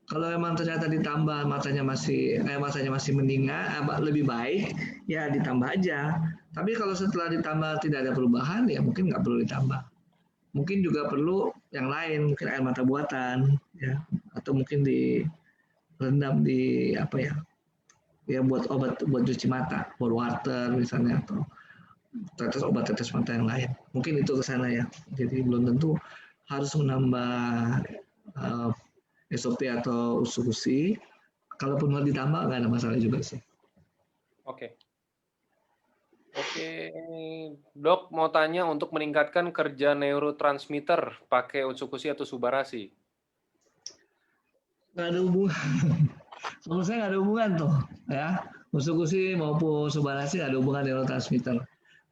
Kalau memang ternyata ditambah matanya masih mendingan, lebih baik, ya ditambah aja. Tapi kalau setelah ditambah tidak ada perubahan, ya mungkin nggak perlu ditambah. Mungkin juga perlu yang lain, mungkin air mata buatan, ya, atau mungkin direndam di apa ya buat obat buat cuci mata, bore water misalnya, atau obat tetes mata yang lain. Mungkin itu ke sana ya. Jadi belum tentu harus menambah SOP atau usukushi. Kalaupun mau ditambah nggak ada masalah juga sih. Oke, dok mau tanya untuk meningkatkan kerja neurotransmitter pakai usukushi atau Subarashi? Nggak ada hubungan. Menurut saya nggak ada hubungan tuh ya. Usukushi maupun Subarashi nggak ada hubungan neurotransmitter.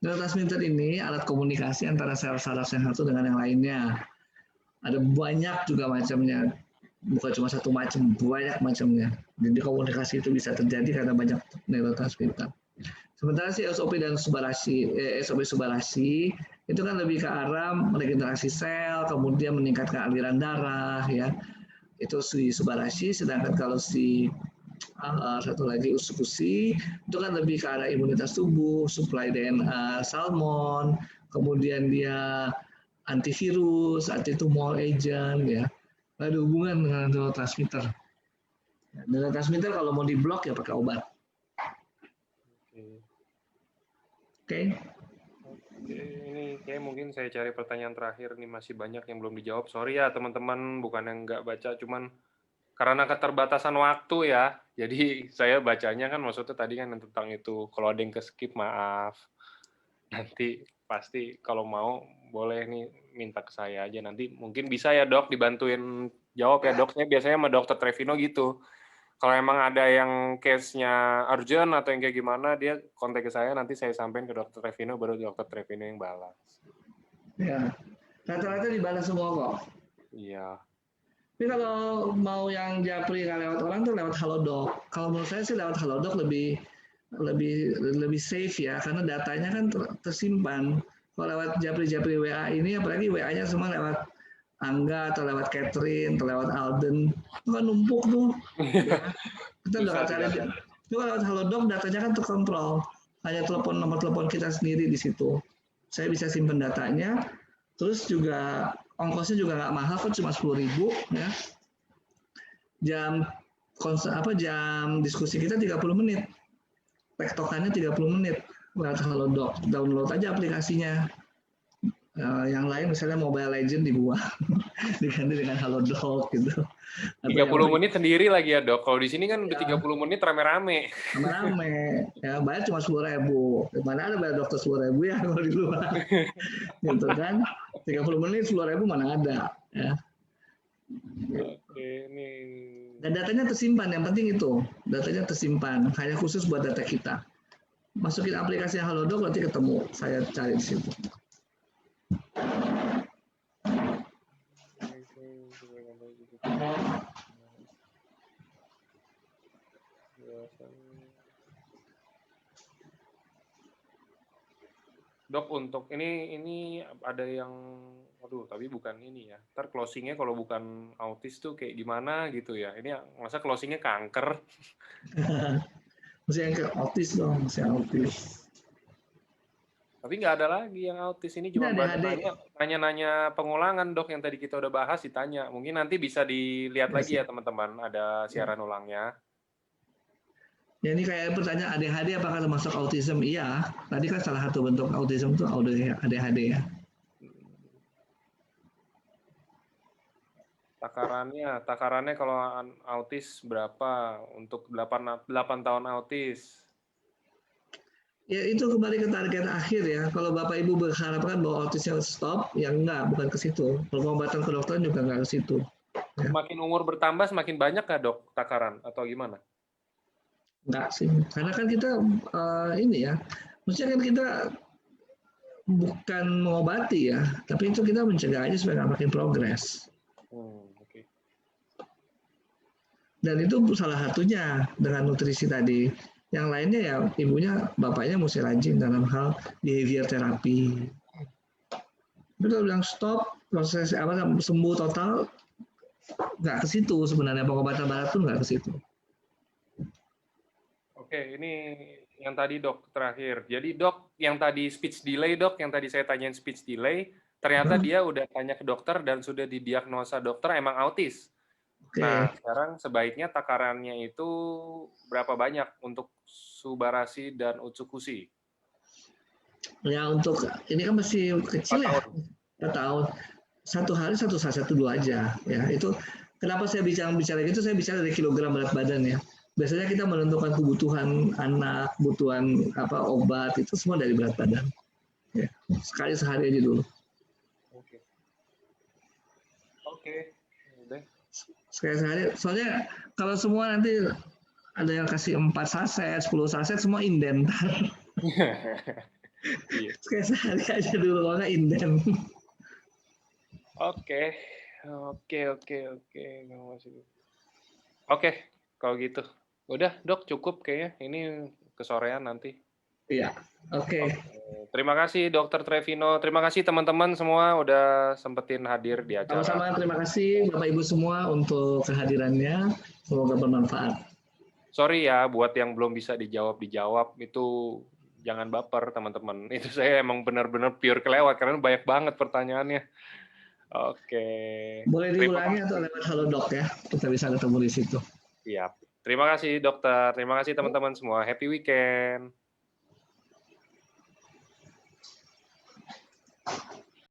Neurotransmitter ini alat komunikasi antara sel saraf yang satu dengan yang lainnya. Ada banyak juga macamnya, bukan cuma satu macam, banyak macamnya. Jadi komunikasi itu bisa terjadi karena banyak neurotransmitter. Sementara si SOP dan Subarashi, SOP Subarashi itu kan lebih ke arah regenerasi sel, kemudian meningkatkan aliran darah ya. Itu si Subarashi, sedangkan kalau si satu lagi usukushi itu kan lebih ke arah imunitas tubuh, suplai DNA salmon, kemudian dia antivirus, antitumor agent ya. Ada hubungan dengan neurotransmitter. Neurotransmitter kalau mau diblok ya pakai obat. Oke. Ini kayak mungkin saya cari pertanyaan terakhir nih, masih banyak yang belum dijawab. Sorry ya teman-teman, bukan yang nggak baca, cuman karena keterbatasan waktu ya. Jadi saya bacanya kan maksudnya tadi kan tentang itu. Kalau ada yang ke-skip maaf. Nanti pasti kalau mau boleh nih minta ke saya aja. Nanti mungkin bisa ya dok dibantuin jawab ya dok. Saya biasanya sama dokter Trevino gitu. Kalau emang ada yang case-nya urgent atau yang kayak gimana, dia kontak ke saya, nanti saya sampaikan ke dokter Trevino, baru dokter Trevino yang balas. Ya, rata-rata dibalas semua kok. Iya. Tapi kalau mau yang japri nggak lewat orang tuh lewat Halodoc. Kalau menurut saya sih lewat Halodoc lebih safe ya, karena datanya kan tersimpan. Kalau lewat japri WA ini, apalagi WA-nya semua lewat Angga atau lewat Catherine atau lewat Alden, itu kan numpuk tuh. Ya. Kita udah nggak cari. Itu kan lewat Halodoc datanya kan terkontrol. Hanya nomor telepon kita sendiri di situ. Saya bisa simpan datanya. Terus juga ongkosnya juga nggak mahal, kan cuma 10.000 ya. Jam diskusi kita 30 menit. Tektokannya 30 menit lewat Halodoc. Download aja aplikasinya. Yang lain misalnya Mobile Legend dibuang diganti dengan Halodoc gitu. 30 menit sendiri lagi ya dok. Kalau di sini kan udah 30 menit rame-rame. Rame-rame. Ya bayar cuma 10.000. Mana ada bayar dokter 10.000 ya kalau di luar. Gitu kan. 30 menit 10.000 mana ada ya. Oke, ini. Dan datanya tersimpan, yang penting itu datanya tersimpan, hanya khusus buat data kita. Masukin aplikasi Halodoc nanti ketemu, saya cari di situ. Dok, untuk ini ada yang, aduh, tapi bukan ini ya. Ntar closingnya kalau bukan autis tuh kayak gimana gitu ya. Ini masa closingnya kanker. Mesti yang ke autis dong, mesti yang autis. Tapi nggak ada lagi yang autis. Ini cuma nanya-nanya pengulangan, Dok, yang tadi kita udah bahas ditanya. Mungkin nanti bisa dilihat lagi ya teman-teman, ada siaran ulangnya. Ya, ini kayak pertanyaan ADHD apakah termasuk autism? Iya, tadi kan salah satu bentuk autism itu ADHD ya. Takarannya kalau autis berapa untuk 8 tahun autis? Ya itu kembali ke target akhir ya. Kalau Bapak Ibu berharapkan bahwa autisnya stop, ya enggak, bukan ke situ. Pengobatan kedokteran juga enggak ke situ. Ya. Semakin umur bertambah semakin banyak nggak, Dok, takaran atau gimana? Enggak sih, karena kan kita ini ya, maksudnya kan kita bukan mengobati ya, tapi itu kita mencegah aja supaya nggak makin progres. Okay. Dan itu salah satunya dengan nutrisi tadi. Yang lainnya ya ibunya, bapaknya mesti rajin dalam hal behavior terapi. Tapi kalau bilang stop proses sembuh total, nggak ke situ sebenarnya, pengobatan barat pun nggak ke situ. Oke, ini yang tadi, Dok, terakhir. Jadi, Dok, yang tadi speech delay, Dok, yang tadi saya tanyain speech delay, ternyata dia udah tanya ke dokter dan sudah didiagnosa dokter emang autis. Okay. Nah, sekarang sebaiknya takarannya itu berapa banyak untuk Subarasi dan Utsukushi? Ya, untuk ini kan masih kecil ya. 4 tahun. 1 hari 1 saset 2 aja ya. Itu kenapa saya bicara gitu, saya bicara dari kilogram berat badan ya. Biasanya kita menentukan kebutuhan anak, kebutuhan obat itu semua dari berat badan. Ya, sehari aja dulu. Oke. Sehari. Soalnya kalau semua nanti ada yang kasih 4 saset, 10 saset semua inden. Sehari aja dulu, makanya inden. Oke, kalau gitu. Udah, Dok, cukup kayaknya. Ini kesorean nanti. Iya, oke. Terima kasih, Dr. Trevino. Terima kasih teman-teman semua udah sempetin hadir di acara. Sama-sama, terima kasih Bapak Ibu semua untuk kehadirannya. Semoga bermanfaat. Sorry ya, buat yang belum bisa dijawab, itu jangan baper, teman-teman. Itu saya emang benar-benar pure kelewat, karena banyak banget pertanyaannya. Oke. Boleh diulangi atau lewat Halodoc ya, kita bisa ketemu di situ. Siap. Terima kasih, Dokter. Terima kasih, teman-teman semua. Happy weekend.